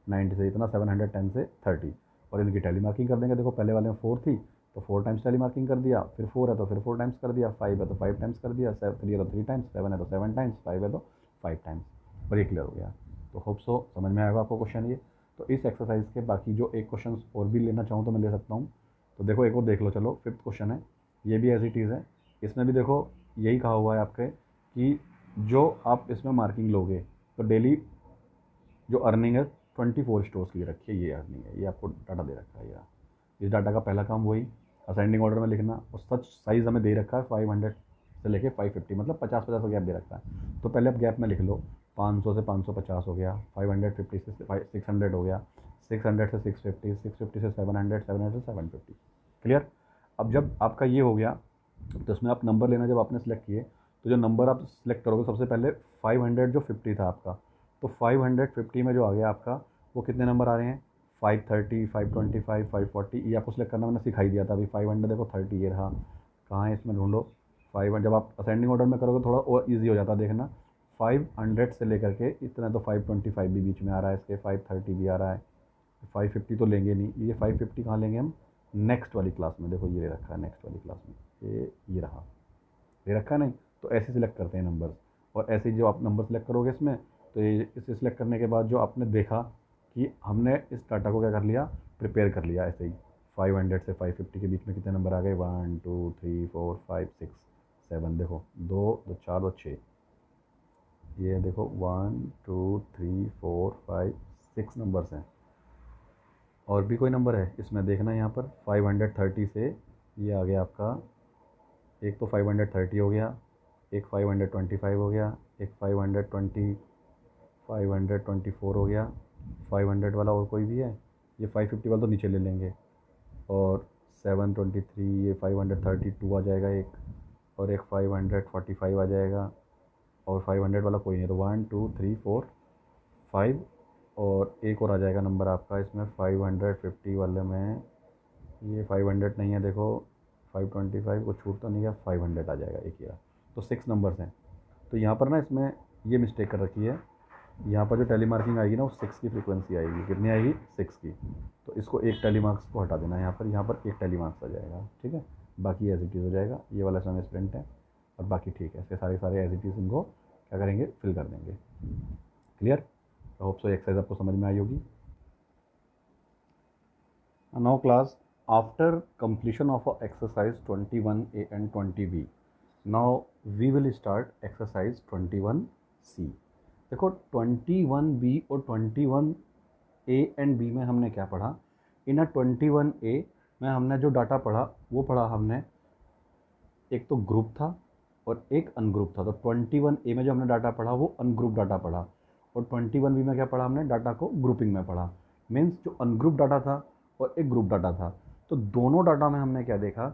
90 से इतना, 710 से 30, और इनकी टैली मार्किंग कर देंगे। देखो पहले वाले में 4 थी तो 4 टाइम्स टैली मार्किंग कर दिया, फिर 4 है तो फिर 4 टाइम्स कर दिया, 5 है तो 5 टाइम्स कर दिया, 3 है तो 3 टाइम्स, 7 है तो 7 टाइम्स, 5 है तो 5 टाइम्स, और ये क्लियर हो गया। तो होप सो समझ में आएगा आपको क्वेश्चन ये। तो इस एक्सरसाइज के बाकी जो एक क्वेश्चन और भी लेना चाहूँ तो मैं ले सकता हूँ। तो देखो एक और देख लो, चलो 5th क्वेश्चन है, ये भी एज इट इज़ है। इसमें भी देखो यही कहा हुआ है आपके कि जो आप इसमें मार्किंग लोगे तो डेली जो अर्निंग है 24 स्टोर्स की रखी है, ये अर्निंग है, ये आपको डाटा दे रखा है। यार इस डाटा का पहला काम वही असेंडिंग ऑर्डर में लिखना, और सच साइज़ हमें दे रखा है 500 से लेके 550, मतलब 50-50 का गैप दे रखा है। तो पहले आप गैप में लिख लो, 500 से 550 हो गया, 550 से 600 हो गया, 600 से 650, 650 से 700, 700 से 750। क्लियर? अब जब आपका ये हो गया तो इसमें आप नंबर लेना, जब आपने सेलेक्ट किए तो जो नंबर आप सेलेक्ट करोगे सबसे पहले 500 जो 50 था आपका, तो 550 में जो आ गया आपका वो कितने नंबर आ रहे हैं? 530, 525, 540, ये आपको सेलेक्ट करना मैंने सिखाई दिया था अभी। 500 देखो 30 ये रहा, कहाँ है इसमें ढूंढो। 500 जब आप असेंडिंग ऑर्डर में करोगे थोड़ा और ईजी हो जाता है देखना। 500 से लेकर के इतना, तो 525 भी बीच में आ रहा है इसके, 530 भी आ रहा है, 550 तो लेंगे नहीं, ये 550 कहाँ लेंगे हम? नेक्स्ट वाली क्लास में। देखो ये रखा है नेक्स्ट वाली क्लास में, ये रहा, ये रखा नहीं। तो ऐसे सिलेक्ट करते हैं नंबर, और ऐसे ही जो आप नंबर सेलेक्ट करोगे इसमें, तो ये इसे सिलेक्ट करने के बाद जो आपने देखा कि हमने इस डाटा को क्या कर लिया? प्रिपेयर कर लिया। ऐसे ही 500 से 550 के बीच में कितने नंबर आ गए? 1 2 3 4 5 6 7, देखो 2 2 4 2 6, ये देखो 1 2 3 4 5 6 नंबर्स हैं। और भी कोई नंबर है इसमें देखना, यहाँ पर 530 से ये आ गया आपका, एक तो 530 हो गया, एक 525 हो गया, एक 520, 524 हो गया, 500 वाला और कोई भी है? ये 550 वाला तो नीचे ले लेंगे, और 723, ये 532 आ जाएगा एक, और एक 545 आ जाएगा, और 500 वाला कोई नहीं, तो 1 2 3 4 5, और एक और आ जाएगा नंबर आपका इसमें 550 वाले में, ये 500 नहीं है देखो, 525 को छूट तो नहीं है, 500 आ जाएगा एक यार। तो 6 नंबर्स हैं। तो यहाँ पर ना इसमें ये मिस्टेक कर रखी है, यहाँ पर जो टैली मार्किंग आएगी ना वो 6 की फ्रीक्वेंसी आएगी। कितनी आएगी? 6 की। तो इसको एक टैली मार्क्स को हटा देना है यहाँ पर एक टैली मार्क्स आ जाएगा, ठीक है। बाकी एज इट इज़ हो जाएगा, ये वाला समय स्प्रिंट है, और बाकी ठीक है, इसके सारे सारे एज इट इज़ इनको क्या करेंगे? फिल कर देंगे। Clear? I hope so exercise आपको समझ में आई होगी। Now class, after completion of exercise 21A and 20B, now we will start exercise 21C। देखो 21B और 21A एंड बी में हमने क्या पढ़ा? इन 21A में हमने जो डाटा पढ़ा वो पढ़ा हमने, एक तो ग्रुप था और एक अनग्रुप था। तो 21A में जो हमने डाटा पढ़ा वो अनग्रुप डाटा पढ़ा, और 21B में क्या पढ़ा हमने? डाटा को ग्रुपिंग में पढ़ा। मीन्स जो अनग्रुप डाटा था और एक ग्रुप डाटा था, तो दोनों डाटा में हमने क्या देखा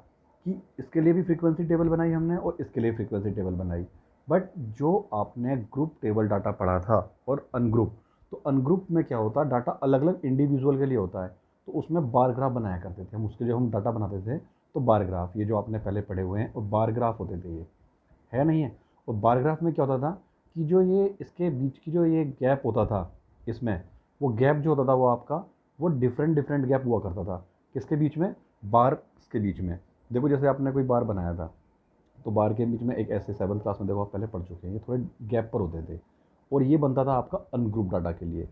कि इसके लिए भी फ्रीक्वेंसी टेबल बनाई हमने और इसके लिए फ्रीक्वेंसी टेबल बनाई। बट जो आपने ग्रुप टेबल डाटा पढ़ा था और अनग्रुप, तो अनग्रुप में क्या होता है? डाटा अलग अलग इंडिविजुअल के लिए होता है, तो उसमें बार ग्राफ बनाया करते थे हम। उसके जो हम डाटा बनाते थे तो बार ग्राफ, ये जो आपने पहले पढ़े हुए हैं, और बार ग्राफ होते थे, ये है नहीं है। और बार ग्राफ में क्या होता था कि जो ये इसके बीच की जो ये गैप होता था इसमें, वो गैप जो होता था वो आपका वो डिफरेंट डिफरेंट गैप हुआ करता था। किसके बीच में? बार के बीच में। देखो जैसे आपने कोई बार बनाया था, तो बार के बीच में एक ऐसे 7th क्लास में देखो आप पहले पढ़ चुके हैं, ये थोड़े गैप पर होते थे, और ये बनता था आपका अनग्रुप डाटा के लिए।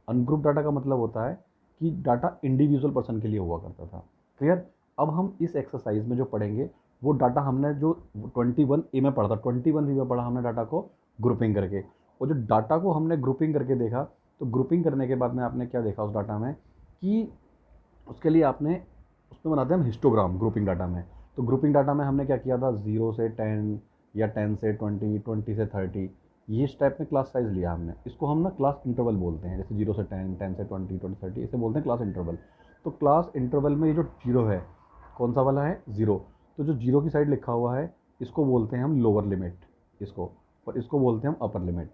अनग्रुप डाटा का मतलब होता है कि डाटा इंडिविजुअल पर्सन के लिए हुआ करता था। क्लियर। अब हम इस एक्सरसाइज में जो पढ़ेंगे वो डाटा हमने जो 21A में पढ़ा था, 21B में पढ़ा हमने डाटा को ग्रुपिंग करके। और जो डाटा को हमने ग्रुपिंग करके देखा, तो ग्रुपिंग करने के बाद में आपने क्या देखा उस डाटा में कि उसके लिए आपने उसमें बनाते हैं हम हिस्टोग्राम ग्रुपिंग डाटा में। तो ग्रुपिंग डाटा में हमने क्या किया था, 0 से 10 या 10 से 20, 20 से 30, ये इस टाइप में क्लास साइज लिया हमने। इसको हम ना क्लास इंटरवल बोलते हैं, जैसे 0 से 10, 10 से 20, 20 से 30, इसे बोलते हैं क्लास इंटरवल। तो क्लास इंटरवल में ये जो जीरो है, कौन सा वाला है, जीरो। तो जो जीरो की साइड लिखा हुआ है इसको बोलते हैं हम लोअर लिमिट इसको, और इसको बोलते हैं हम अपर लिमिट।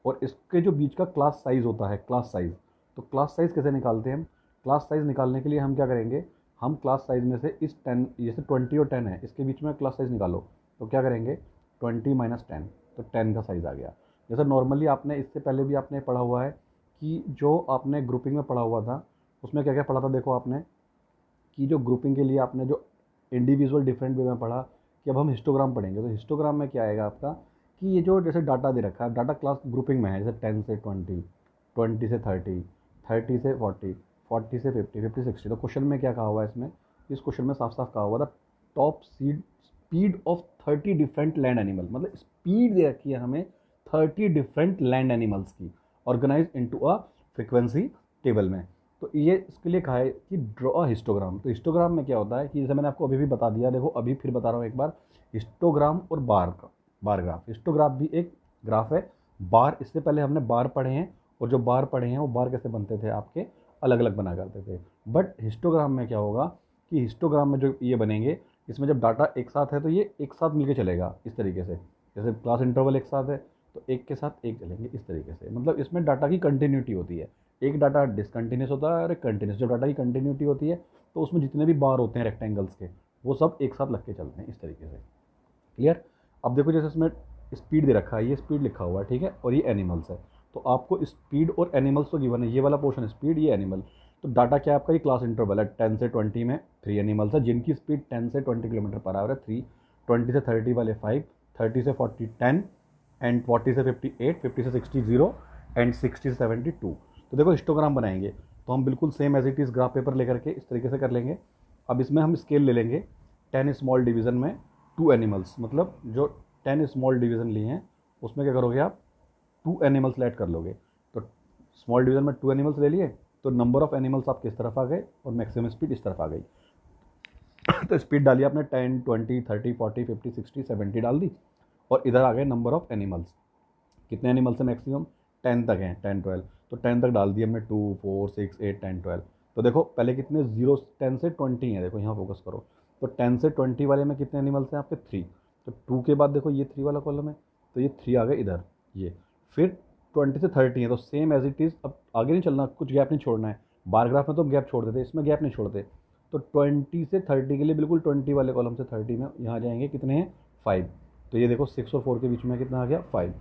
और इसके जो बीच का क्लास साइज होता है, क्लास साइज, तो क्लास साइज कैसे निकालते हैं हम। क्लास साइज निकालने के लिए हम क्या करेंगे, हम क्लास साइज में से इस 10, जैसे 20 और 10 है, इसके बीच में क्लास साइज निकालो। तो क्या करेंगे, 20 माइनस 10, तो 10 का साइज़ आ गया। जैसे नॉर्मली आपने इससे पहले भी आपने पढ़ा हुआ है कि जो आपने ग्रुपिंग में पढ़ा हुआ था उसमें क्या क्या पढ़ा था, देखो आपने कि जो ग्रुपिंग के लिए आपने जो इंडिविजुअल डिफरेंट वे में पढ़ा कि अब हम हिस्टोग्राम पढ़ेंगे। तो हिस्टोग्राम में क्या आएगा आपका कि ये जो जैसे डाटा दे रखा है, डाटा क्लास ग्रुपिंग में है, जैसे 10 से 20, 20 से 30, 30 से 40, 40 से 50, 50 से 60। तो क्वेश्चन में क्या कहा हुआ है इसमें, इस क्वेश्चन में साफ साफ कहा हुआ था top speed of 30 different land animal, मतलब स्पीड दे रखी है हमें 30 डिफरेंट लैंड एनिमल्स की, organize into a frequency table में। तो ये इसके लिए कहा है कि ड्रॉ अ हिस्टोग्राम। तो हिस्टोग्राम में क्या होता है कि जैसे मैंने आपको अभी भी बता दिया, देखो अभी फिर बता रहा हूँ एक बार, हिस्टोग्राम और बार ग्राफ। हिस्टोग्राफ भी एक ग्राफ है, बार इससे पहले हमने बार पढ़े हैं, और जो बार पढ़े हैं वो बार कैसे बनते थे आपके, अलग अलग बना करते थे। बट हिस्टोग्राम में क्या होगा कि हिस्टोग्राम में जो ये बनेंगे, इसमें जब डाटा एक साथ है तो ये एक साथ मिलके चलेगा इस तरीके से, जैसे क्लास इंटरवल एक साथ है तो एक के साथ एक चलेंगे इस तरीके से। मतलब इसमें डाटा की कंटिन्यूटी होती है, एक डाटा डिसकंटिन्यूस होता है और एक कंटिन्यूस। जब डाटा की कंटिन्यूटी होती है तो उसमें जितने भी बार होते हैं रेक्टेंगल्स के, वो सब एक साथ लग के चलते हैं इस तरीके से। क्लियर। अब देखो जैसे इसमें स्पीड दे रखा है, ये स्पीड लिखा हुआ है, ठीक है, और ये एनिमल्स है। तो आपको स्पीड और एनिमल्स तो गिवन है, ये वाला पोर्शन स्पीड, ये एनिमल। तो डाटा क्या है आपका, ये क्लास इंटरवल है, 10 से 20 में 3 एनिमल्स है जिनकी स्पीड 10 से 20 किलोमीटर पर आवर है 3, 20 से 30 वाले 5, 30 से 40 10, एंड 40 से 58, 50 से 60 0, एंड 60 से 70 2। तो देखो हिस्टोग्राम बनाएंगे तो हम बिल्कुल same as it is graph paper लेकर के इस तरीके से कर लेंगे। अब इसमें हम स्केल ले लेंगे 10 स्मॉल डिवीज़न में 2 एनिमल्स, मतलब जो 10 स्मॉल डिवीज़न लिए हैं उसमें क्या करोगे आप, 2 एनिमल्स ऐड कर लोगे। तो स्मॉल डिवीज़न में 2 एनिमल्स ले लिए, तो नंबर ऑफ एनिमल्स आपकी इस तरफ आ गए और मैक्सिमम स्पीड इस तरफ आ गई। तो स्पीड डाली आपने 10, 20, 30, 40, 50, 60, 70 डाल दी, और इधर आ गए नंबर ऑफ एनिमल्स। कितने एनिमल्स हैं मैक्सिमम, 10 तक हैं, 10 12। तो 10 तक डाल दिए हमने, 2 4 6 8 10 12। तो देखो पहले कितने जीरो, 10 से 20 हैं, देखो यहाँ फोकस करो। तो 10 से 20 वाले में कितने एनिमल्स हैं आपके, 3। तो 2 के बाद देखो ये 3 वाला कॉलम है, तो ये 3 आ गए इधर, ये फिर 20 से 30 है, तो सेम एज इट इज़। अब आगे नहीं चलना, कुछ गैप नहीं छोड़ना है। बार ग्राफ में तो हम गैप छोड़ देते, इसमें गैप नहीं छोड़ते। तो 20 से 30 के लिए बिल्कुल 20 वाले कॉलम से 30 में यहाँ जाएंगे, कितने हैं, 5। तो ये देखो 6 और 4 के बीच में कितना आ गया, 5।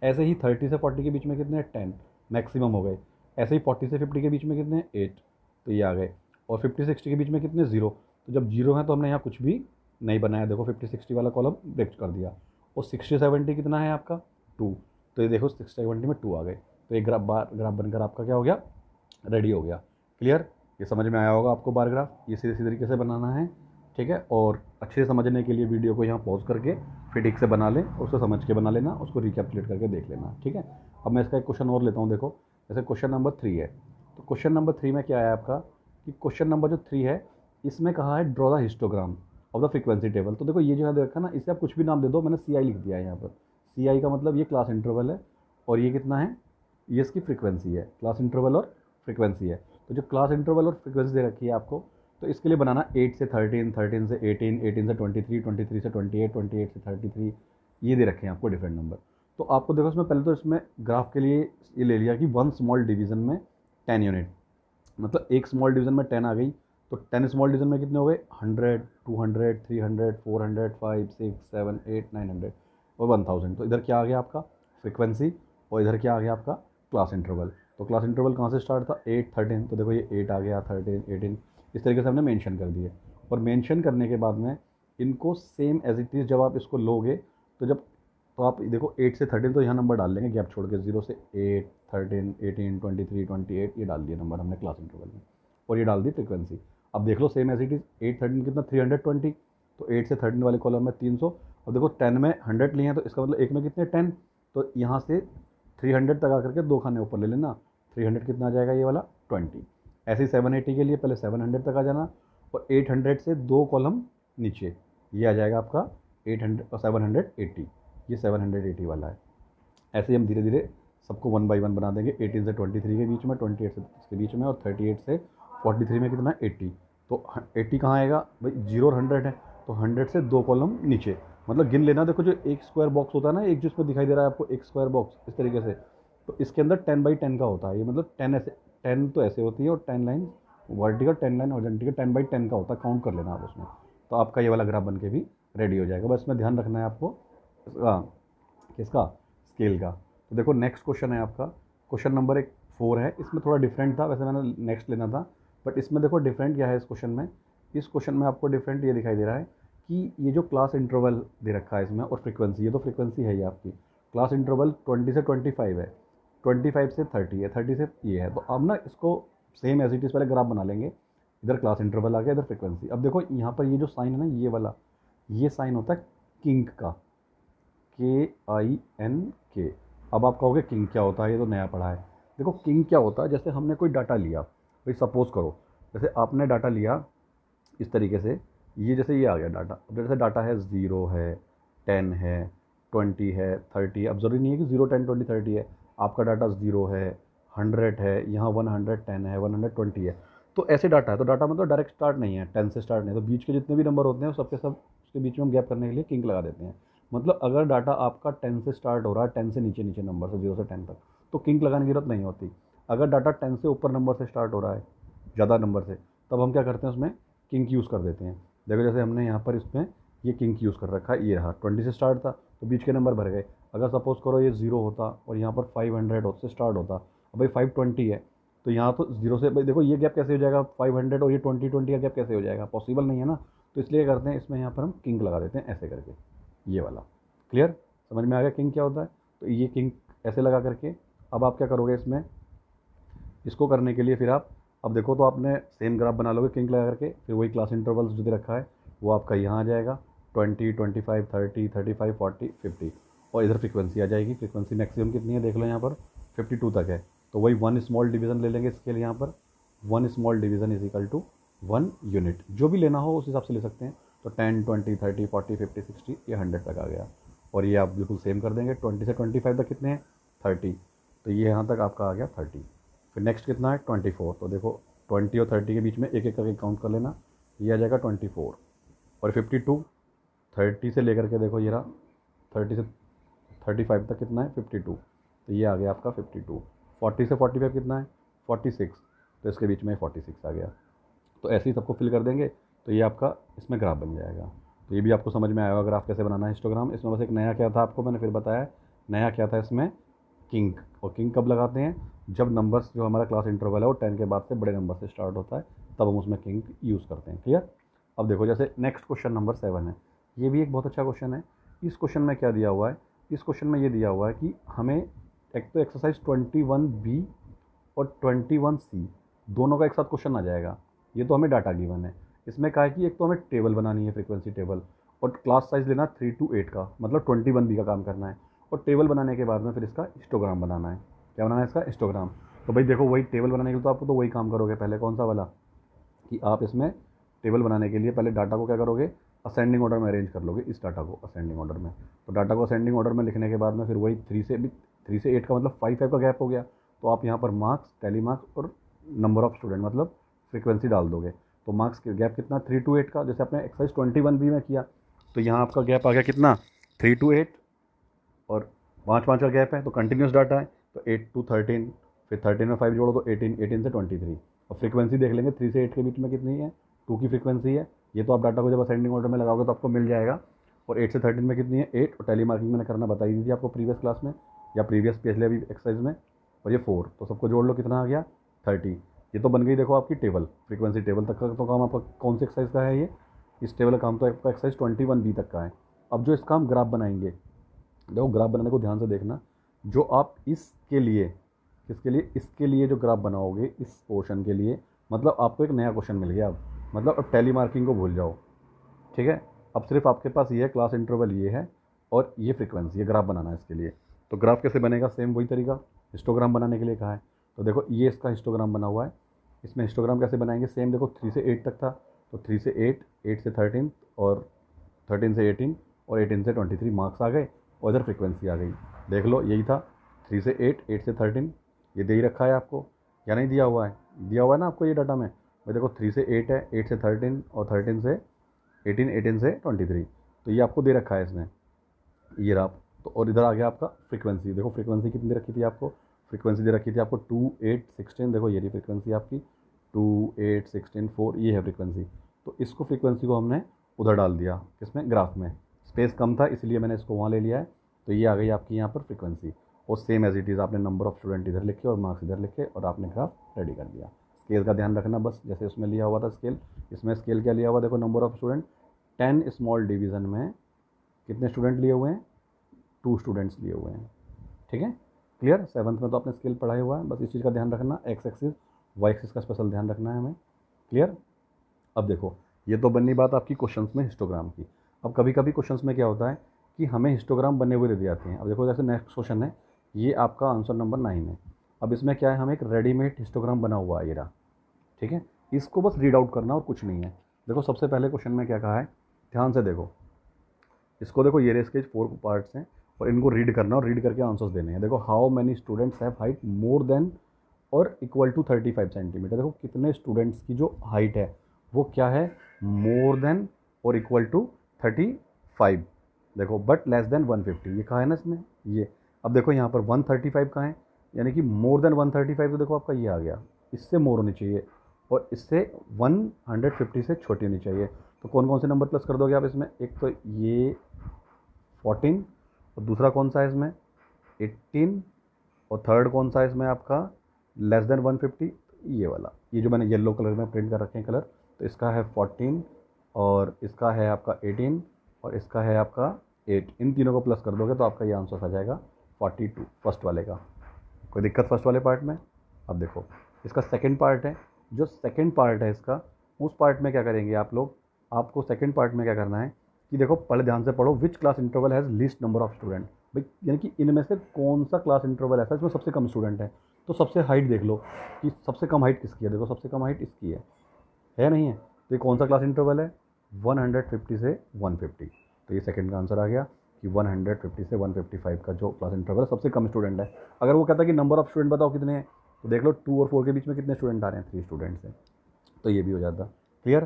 ऐसे ही 30 से 40 के बीच में कितने हैं, 10 मैक्सिमम हो गए। ऐसे ही 40 से 50 के बीच में कितने हैं, 8, तो ये आ गए। और 50 60 के बीच में कितने, 0। तो जब जीरो है तो हमने यहाँ कुछ भी नहीं बनाया, देखो 50 60 वाला कॉलम ब्रेक कर दिया। और 60 70 कितना है आपका, 2। तो ये देखो 60 70 में 2 आ गए। तो ये ग्राफ बनकर आपका क्या हो गया, रेडी हो गया। क्लियर। ये समझ में आया होगा आपको, बार ग्राफ ये सीधे सीधे तरीके से बनाना है, ठीक है। और अच्छे से समझने के लिए वीडियो को यहाँ पॉज करके फिर ठीक से बना लें, उसको समझ के बना लेना, उसको रिकैप्चुलेट करके देख लेना, ठीक है। अब मैं इसका एक क्वेश्चन और लेता हूँ, देखो जैसे क्वेश्चन नंबर 3 है। तो क्वेश्चन नंबर 3 में क्या है आपका कि क्वेश्चन नंबर जो 3 है इसमें कहा है draw the histogram of the frequency table. तो देखो ये जो है दे रखा ना, इसे आप कुछ भी नाम दे दो, मैंने CI लिख दिया है यहाँ पर। CI का मतलब ये क्लास इंटरवल है, और ये कितना है, ये इसकी फ्रीक्वेंसी है, क्लास इंटरवल और फ्रीक्वेंसी है। तो जो क्लास इंटरवल और फ्रीक्वेंसी दे रखी है आपको, तो इसके लिए बनाना 8 से 13, 13 से 18, 18 से 23, 23 से 28, 28 से 33, ये दे रखे हैं आपको डिफरेंट नंबर। तो आपको देखो इसमें पहले तो इसमें ग्राफ के लिए ये ले लिया कि 1 स्मॉल डिवीज़न में 10 यूनिट, मतलब एक स्मॉल डिवीज़न में 10 आ गई। तो 10 स्मॉल डिवीज़न में कितने हो गए, 100, 200, 300, 400, 5, 6, 7, 8, 900 और 1000। तो इधर क्या आ गया आपका, फ्रिक्वेंसी, और इधर क्या आ गया आपका, क्लास इंटरवल। तो क्लास इंटरवल कहाँ से स्टार्ट था, 8 13। तो देखो ये 8 आ गया, 13 18, इस तरीके से हमने मेंशन कर दिए। और मेंशन करने के बाद में इनको सेम एज इट इज़ जब आप इसको लोगे, तो जब तो आप देखो 8 से 13 तो यहाँ नंबर डाल लेंगे गैप छोड़ के, 0 से 8, 13, 18, 23, 28 ये डाल दिए नंबर हमने क्लास इंटरवल में, और ये डाल दी फ्रीक्वेंसी। अब देख लो सेम एज इट इज़, 8 13 कितना 320, तो 8 से 13 वाले कॉलम में 300। अब देखो 10 में 100 लिए हैं तो इसका मतलब एक में कितने 10, तो यहाँ से 300 तक आकर के 2 खाने ऊपर ले लेना, 300 कितना आ जाएगा ये वाला 20। ऐसे ही 780 के लिए पहले 700 तक आ जाना, और 800 से 2 कॉलम नीचे ये आ जाएगा आपका 800 और 780, ये 780 वाला है। ऐसे ही हम धीरे धीरे सबको 1 बाई 1 बना देंगे। 18 से 23 के बीच में, 28 से इसके बीच में, और 38 से 43 में कितना 80। तो 80 कहाँ आएगा भाई, 0 और 100 है, तो 100 से 2 कॉलम नीचे, मतलब गिन लेना। देखो जो एक स्क्वायर बॉक्स होता है ना, एक जिसमें दिखाई दे रहा है आपको एक स्क्वायर बॉक्स इस तरीके से, तो इसके अंदर 10 बाई 10 का होता है ये, मतलब 10 ऐसे, 10 तो ऐसे होती है और 10 line vertical, 10 line horizontal, 10 by 10 का होता है, काउंट कर लेना आप उसमें। तो आपका ये वाला ग्राफ बन के भी रेडी हो जाएगा। बस इसमें ध्यान रखना है आपको किसका, स्केल का। तो देखो नेक्स्ट क्वेश्चन है आपका, क्वेश्चन नंबर 4 है। इसमें थोड़ा डिफरेंट था, वैसे मैंने नेक्स्ट लेना था, बट इसमें देखो डिफरेंट क्या है इस क्वेश्चन में। इस क्वेश्चन में आपको डिफरेंट ये दिखाई दे रहा है कि ये जो क्लास इंटरवल दे रखा है इसमें, और फ्रीक्वेंसी, ये तो फ्रीक्वेंसी है ये आपकी, क्लास इंटरवल 20 से 25 है, 25 से 30 है, 30 से ये है। तो अब ना इसको सेम एज इट इज़ पहले ग्राफ बना लेंगे, इधर क्लास इंटरवल आ गया, इधर फ्रीक्वेंसी। अब देखो यहाँ पर ये जो साइन है ना, ये वाला, ये साइन होता है किंक का, KINK। अब आप कहोगे किंग क्या होता है, ये तो नया पढ़ा है। देखो किंग क्या होता है, जैसे हमने कोई डाटा लिया भाई, सपोज करो जैसे आपने डाटा लिया इस तरीके से, ये जैसे ये आ गया डाटा। अब जैसे डाटा है 0 है, 10 है, 20 है, 30। अब ज़रूरी नहीं है कि 0 10 20 30 है, आपका डाटा 0 है, 100 है, यहाँ 110 है, 120 है, तो ऐसे डाटा है। तो डाटा मतलब डायरेक्ट स्टार्ट नहीं है, 10 से स्टार्ट नहीं है, तो बीच के जितने भी नंबर होते हैं सबके सब उसके बीच में हम गैप करने के लिए किंग लगा देते हैं। मतलब अगर डाटा आपका 10 से स्टार्ट हो रहा है, 10 से नीचे नीचे नंबर से 0 से 10 तक, तो किंग लगाने की जरूरत नहीं होती। अगर डाटा 10 से ऊपर नंबर से स्टार्ट हो रहा है, ज़्यादा नंबर से, तब हम क्या करते हैं उसमें किंग यूज़ कर देते हैं। देखो जैसे हमने यहाँ पर इसमें ये किंग यूज़ कर रखा है, ये रहा 20 से स्टार्ट था तो बीच के नंबर भर गए। अगर सपोज़ करो ये 0 होता और यहाँ पर 500 से स्टार्ट होता, अब भाई 520 है, तो यहाँ तो 0 से भाई देखो ये गैप कैसे हो जाएगा, 500 और ये 20 का गैप कैसे हो जाएगा, पॉसिबल नहीं है ना। तो इसलिए करते हैं इसमें यहाँ पर हम किंग लगा देते हैं ऐसे करके, ये वाला। क्लियर, समझ में आ गया किंग क्या होता है। तो ये किंग ऐसे लगा करके, अब आप क्या करोगे इसमें, इसको करने के लिए फिर आप, अब देखो तो आपने सेम ग्राफ बना लोगे किंग लगा करके, फिर वही क्लास इंटरवल्स जो दे रखा है वो आपका यहाँ आ जाएगा, 20 25 30 35 40 50, और इधर फ्रीक्वेंसी आ जाएगी। फ्रीक्वेंसी मैक्सिमम कितनी है देख लो, यहाँ पर 52 तक है, तो वही 1 स्मॉल डिवीज़न ले लेंगे इसके लिए। यहाँ पर 1 small division is equal to 1 unit, जो भी लेना हो उस हिसाब से ले सकते हैं। तो 10 20 30 40 50 60 ये 100 तक आ गया, और ये आप बिल्कुल सेम कर देंगे। 20 से 25 तक कितने हैं 30, तो ये यहाँ तक आपका आ गया 30। फिर नेक्स्ट कितना है 24, तो देखो 20 और 30 के बीच में एक एक करके काउंट कर लेना, ये आ जाएगा 24। और 52, 30 से लेकर के देखो ये रहा 30 से 35 तक कितना है 52, तो ये आ गया आपका 52। 40 से 45 कितना है 46, तो इसके बीच में 46 आ गया। तो ऐसे ही सबको फिल कर देंगे, तो ये आपका इसमें ग्राफ बन जाएगा। तो ये भी आपको समझ में आया होगा ग्राफ कैसे बनाना है हिस्टोग्राम। इसमें बस एक नया क्या था आपको मैंने फिर बताया, नया क्या था इसमें किंग। और किंग कब लगाते हैं, जब नंबर्स जो हमारा क्लास इंटरवल है वो 10 के बाद से बड़े नंबर से स्टार्ट होता है, तब हम उसमें किंग यूज़ करते हैं। क्लियर। अब देखो जैसे नेक्स्ट क्वेश्चन नंबर 7 है, ये भी एक बहुत अच्छा क्वेश्चन है। इस क्वेश्चन में क्या दिया हुआ है, इस क्वेश्चन में ये दिया हुआ है कि हमें एक तो एक्सरसाइज 21B और 21C दोनों का एक साथ क्वेश्चन आ जाएगा। ये तो हमें डाटा गिवन है, इसमें क्या है कि एक तो हमें टेबल बनानी है फ्रीक्वेंसी टेबल, और क्लास साइज लेना 3 to 8 का, मतलब 21B का काम करना है। और टेबल बनाने के बाद में फिर इसका हिस्टोग्राम बनाना है। क्या बनाना है इसका हिस्टोग्राम। तो भाई देखो वही टेबल बनाने के लिए तो आपको तो वही काम करोगे पहले, कौन सा वाला, कि आप इसमें टेबल बनाने के लिए पहले डाटा को क्या करोगे, असेंडिंग ऑर्डर में अरेंज कर लोगे इस डाटा को असेंडिंग ऑर्डर में। तो डाटा को असेंडिंग ऑर्डर में लिखने के बाद में फिर वही 3 से 8 का मतलब 5 का गैप हो गया, तो आप यहाँ पर मार्क्स, टैली मार्क्स और नंबर ऑफ स्टूडेंट मतलब फ्रीक्वेंसी डाल दोगे। तो मार्क्स के गैप कितना 3 to 8 का, जैसे आपने एक्सरसाइज 21B में किया, तो यहाँ आपका गैप आ गया कितना 3 to 8, और 5 का गैप है तो कंटिन्यूस डाटा है, तो 8 to 13, फिर 13 में 5 जोड़ो तो 18, 18 से 23। और फ्रीक्वेंसी देख लेंगे 3 से 8 के बीच में कितनी है, 2 की फ्रीक्वेंसी है। ये तो आप डाटा को जब असेंडिंग ऑर्डर में लगाओगे तो आपको मिल जाएगा। और 8 से 13 में कितनी है 8, और टैली मार्किंग मैंने करना बताई दी थी आपको प्रीवियस क्लास में या प्रीवियस पिछले अभी एक्सरसाइज में। और ये 4, तो सबको जोड़ लो कितना आ गया 30। ये तो बन गई देखो आपकी टेबल, फ्रीक्वेंसी टेबल तक का तो काम आपका कौन सी एक्सरसाइज का है ये, इस टेबल का काम तो आपका एक्सरसाइज 21B तक का है। अब जो इसका हम ग्राफ बनाएंगे, देखो ग्राफ बनाने को ध्यान से देखना, जो आप इसके लिए, किसके लिए, इसके लिए जो ग्राफ बनाओगे इस पोर्शन के लिए, मतलब आपको एक नया क्वेश्चन मिल गया अब, मतलब अब टैली मार्किंग को भूल जाओ, ठीक है। अब सिर्फ आपके पास ये है, क्लास इंटरवल ये है और ये फ्रीक्वेंसी, ये ग्राफ बनाना है इसके लिए। तो ग्राफ कैसे बनेगा, सेम वही तरीका, हिस्टोग्राम बनाने के लिए कहा है। तो देखो ये इसका हिस्टोग्राम बना हुआ है, इसमें हिस्टोग्राम कैसे बनाएंगे, सेम देखो 3 से 8 तक था, तो 3 से 8, 8 से 13 और 13 से 18 और 18 से 23 मार्क्स आ गए और इधर फ्रीक्वेंसी आ गई। देख लो यही था, 3 से 8, 8 से 13, ये दे ही रखा है आपको या नहीं दिया हुआ है, दिया हुआ है ना आपको ये डाटा में। भाई देखो 3 से 8 है, 8 से 13 और 13 से 18, 18 से 23, तो ये आपको दे रखा है इसमें, ये रहा। तो और इधर आ गया आपका फ्रीक्वेंसी, देखो फ्रीक्वेंसी कितनी दे रखी थी आपको, फ्रीक्वेंसी दे रखी थी आपको 2, 8, 16, देखो ये रही फ्रीक्वेंसी आपकी 2, 8, 16, 4, ये है फ्रीक्वेंसी। तो इसको फ्रीक्वेंसी को हमने उधर डाल दिया, किसमें, ग्राफ में। स्पेस कम था इसलिए मैंने इसको वहाँ ले लिया है, तो ये आ गई आपकी यहाँ पर फ्रीक्वेंसी। और सेम एज इट इज़ आपने नंबर ऑफ स्टूडेंट इधर लिखे और मार्क्स इधर लिखे और आपने ग्राफ रेडी कर दिया। स्केल का ध्यान रखना बस, जैसे उसमें लिया हुआ था स्केल, इसमें स्केल क्या लिया हुआ, देखो number of student 10 small division में कितने स्टूडेंट लिए हुए हैं, 2 स्टूडेंट्स लिए हुए हैं, ठीक है। क्लियर, 7th में तो आपने स्केल पढ़ाया हुआ है, बस इस चीज़ का ध्यान रखना, एक्स एक्सिस वाई एक्सिस का स्पेशल ध्यान रखना है हमें। क्लियर। अब देखो ये तो बननी बात आपकी क्वेश्चंस में हिस्टोग्राम की। अब कभी कभी क्वेश्चंस में क्या होता है कि हमें हिस्टोग्राम बने हुए दे दिए जाते हैं। अब देखो जैसे नेक्स्ट क्वेश्चन है, ये आपका आंसर नंबर 9 है। अब इसमें क्या है, हमें एक रेडीमेड हिस्टोग्राम बना हुआ है ये रहा, ठीक है। इसको बस रीड आउट करना और कुछ नहीं है। देखो सबसे पहले क्वेश्चन में क्या कहा है, ध्यान से देखो इसको, देखो ये इसके 4 पार्ट्स हैं और इनको रीड करना और रीड करके आंसर्स देने हैं। देखो how many students have height more than और इक्वल टू 35 सेंटीमीटर। देखो कितने स्टूडेंट्स की जो हाइट है वो क्या है, मोर देन और इक्वल टू 35, देखो बट लेस देन 150, ये कहा है ना इसमें ये। अब देखो यहाँ पर 135 कहाँ है, यानी कि मोर देन 135, तो देखो आपका ये आ गया, इससे मोर होनी चाहिए और इससे 150 से छोटी होनी चाहिए। तो कौन कौन से नंबर प्लस कर दोगे आप इसमें, एक तो ये 14 और दूसरा कौन सा है इसमें 18 और थर्ड कौन सा है इसमें आपका लेस देन 150, ये वाला, ये जो मैंने येलो कलर में प्रिंट कर रखे हैं कलर, तो इसका है 14 और इसका है आपका 18 और इसका है आपका 8, इन तीनों को प्लस कर दोगे तो आपका ये आंसर आ जाएगा 42 फर्स्ट वाले का। कोई दिक्कत फर्स्ट वाले पार्ट में। अब देखो इसका सेकंड पार्ट है, जो सेकंड पार्ट है इसका, उस पार्ट में क्या करेंगे आप लोग, आपको सेकंड पार्ट में क्या करना है कि देखो पहले ध्यान से पढ़ो, which class interval has least number of student. भाई यानी कि इनमें से कौन सा क्लास इंटरवल ऐसा है इसमें सबसे कम स्टूडेंट है। तो सबसे हाइट देख लो कि सबसे कम हाइट किसकी है, देखो सबसे कम हाइट इसकी है नहीं है। तो ये कौन सा क्लास इंटरवल है, 150 से 150। तो ये सेकंड का आंसर आ गया कि 150 से 155 का जो क्लास इंटरवल है सबसे कम स्टूडेंट है। अगर वो कहता है कि नंबर ऑफ स्टूडेंट बताओ कितने हैं, तो देख लो 2 और 4 के बीच में कितने स्टूडेंट आ रहे हैं, 3 स्टूडेंट्स हैं, तो ये भी हो जाता। क्लियर,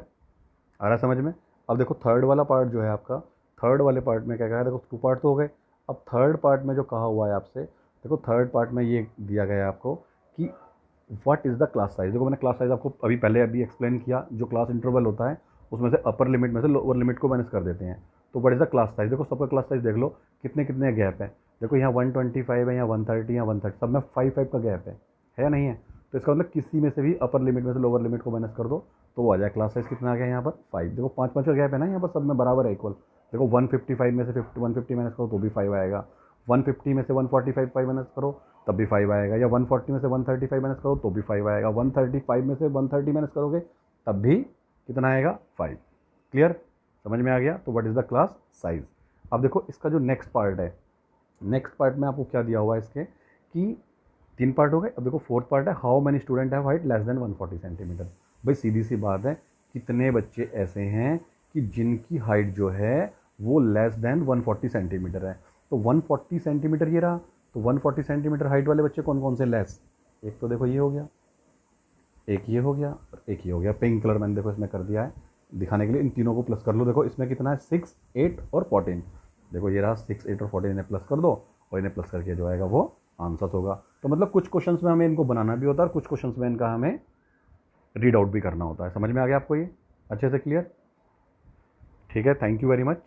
आ रहा है समझ में। अब देखो थर्ड वाला पार्ट जो है आपका, थर्ड वाले पार्ट में क्या कहा है, देखो 2 पार्ट तो हो गए। अब थर्ड पार्ट में जो कहा हुआ है आपसे, देखो थर्ड पार्ट में ये दिया गया है आपको कि what is the class size. देखो मैंने क्लास साइज आपको अभी एक्सप्लेन किया, जो क्लास इंटरवल होता है उसमें से अपर लिमिट में से लोअर लिमिट को माइनस कर देते हैं। तो what is the class size, देखो सबका क्लास साइज देख लो कितने कितने गैप है। देखो यहाँ 125 है, यहाँ 130, यहाँ 130, सब में 5 का गैप है नहीं है। तो इसका मतलब किसी में से भी अपर लिमिट में से लोअर लिमिट को माइनस कर दो तो वो आ जाए। क्लास साइज कितना आ गया यहाँ पर 5। देखो 5 का गैप है ना यहाँ पर, सब में बराबर है, इक्वल। देखो 155 में से 150 माइनस करो तो भी 5 आएगा, 150 में से 145 माइनस करो तब भी 5 आएगा, या 140 में से 135 माइनस करो तो भी 5 आएगा, 135 में से 130 माइनस करोगे तब भी कितना आएगा, 5। क्लियर, समझ में आ गया। तो what is the class size. अब देखो इसका जो नेक्स्ट पार्ट है, नेक्स्ट पार्ट में आपको क्या दिया हुआ है इसके कि 3 पार्ट हो गए। अब देखो 4th पार्ट है, how many student have height less than 140 centimetre. भाई सीधी सी बात है, कितने बच्चे ऐसे हैं कि जिनकी हाइट जो है वो लेस देन 140 सेंटीमीटर है। तो 140 सेंटीमीटर ये रहा, तो 140 सेंटीमीटर हाइट वाले बच्चे कौन कौन से लेस, एक तो देखो ये हो गया, एक ये हो गया और एक ये हो गया। पिंक कलर मैंने देखो इसमें कर दिया है दिखाने के लिए, इन तीनों को प्लस कर लो। देखो इसमें कितना है, 6, 8 और 14। देखो ये रहा 6, 8 और 14, इन्हें प्लस कर दो और इन्हें प्लस करके जो आएगा वो आंसर होगा। तो मतलब कुछ क्वेश्चंस में हमें इनको बनाना भी होता है और कुछ क्वेश्चंस में इनका हमें रीड आउट भी करना होता है। समझ में आ गया आपको ये अच्छे से, क्लियर। ठीक है, थैंक यू वेरी मच।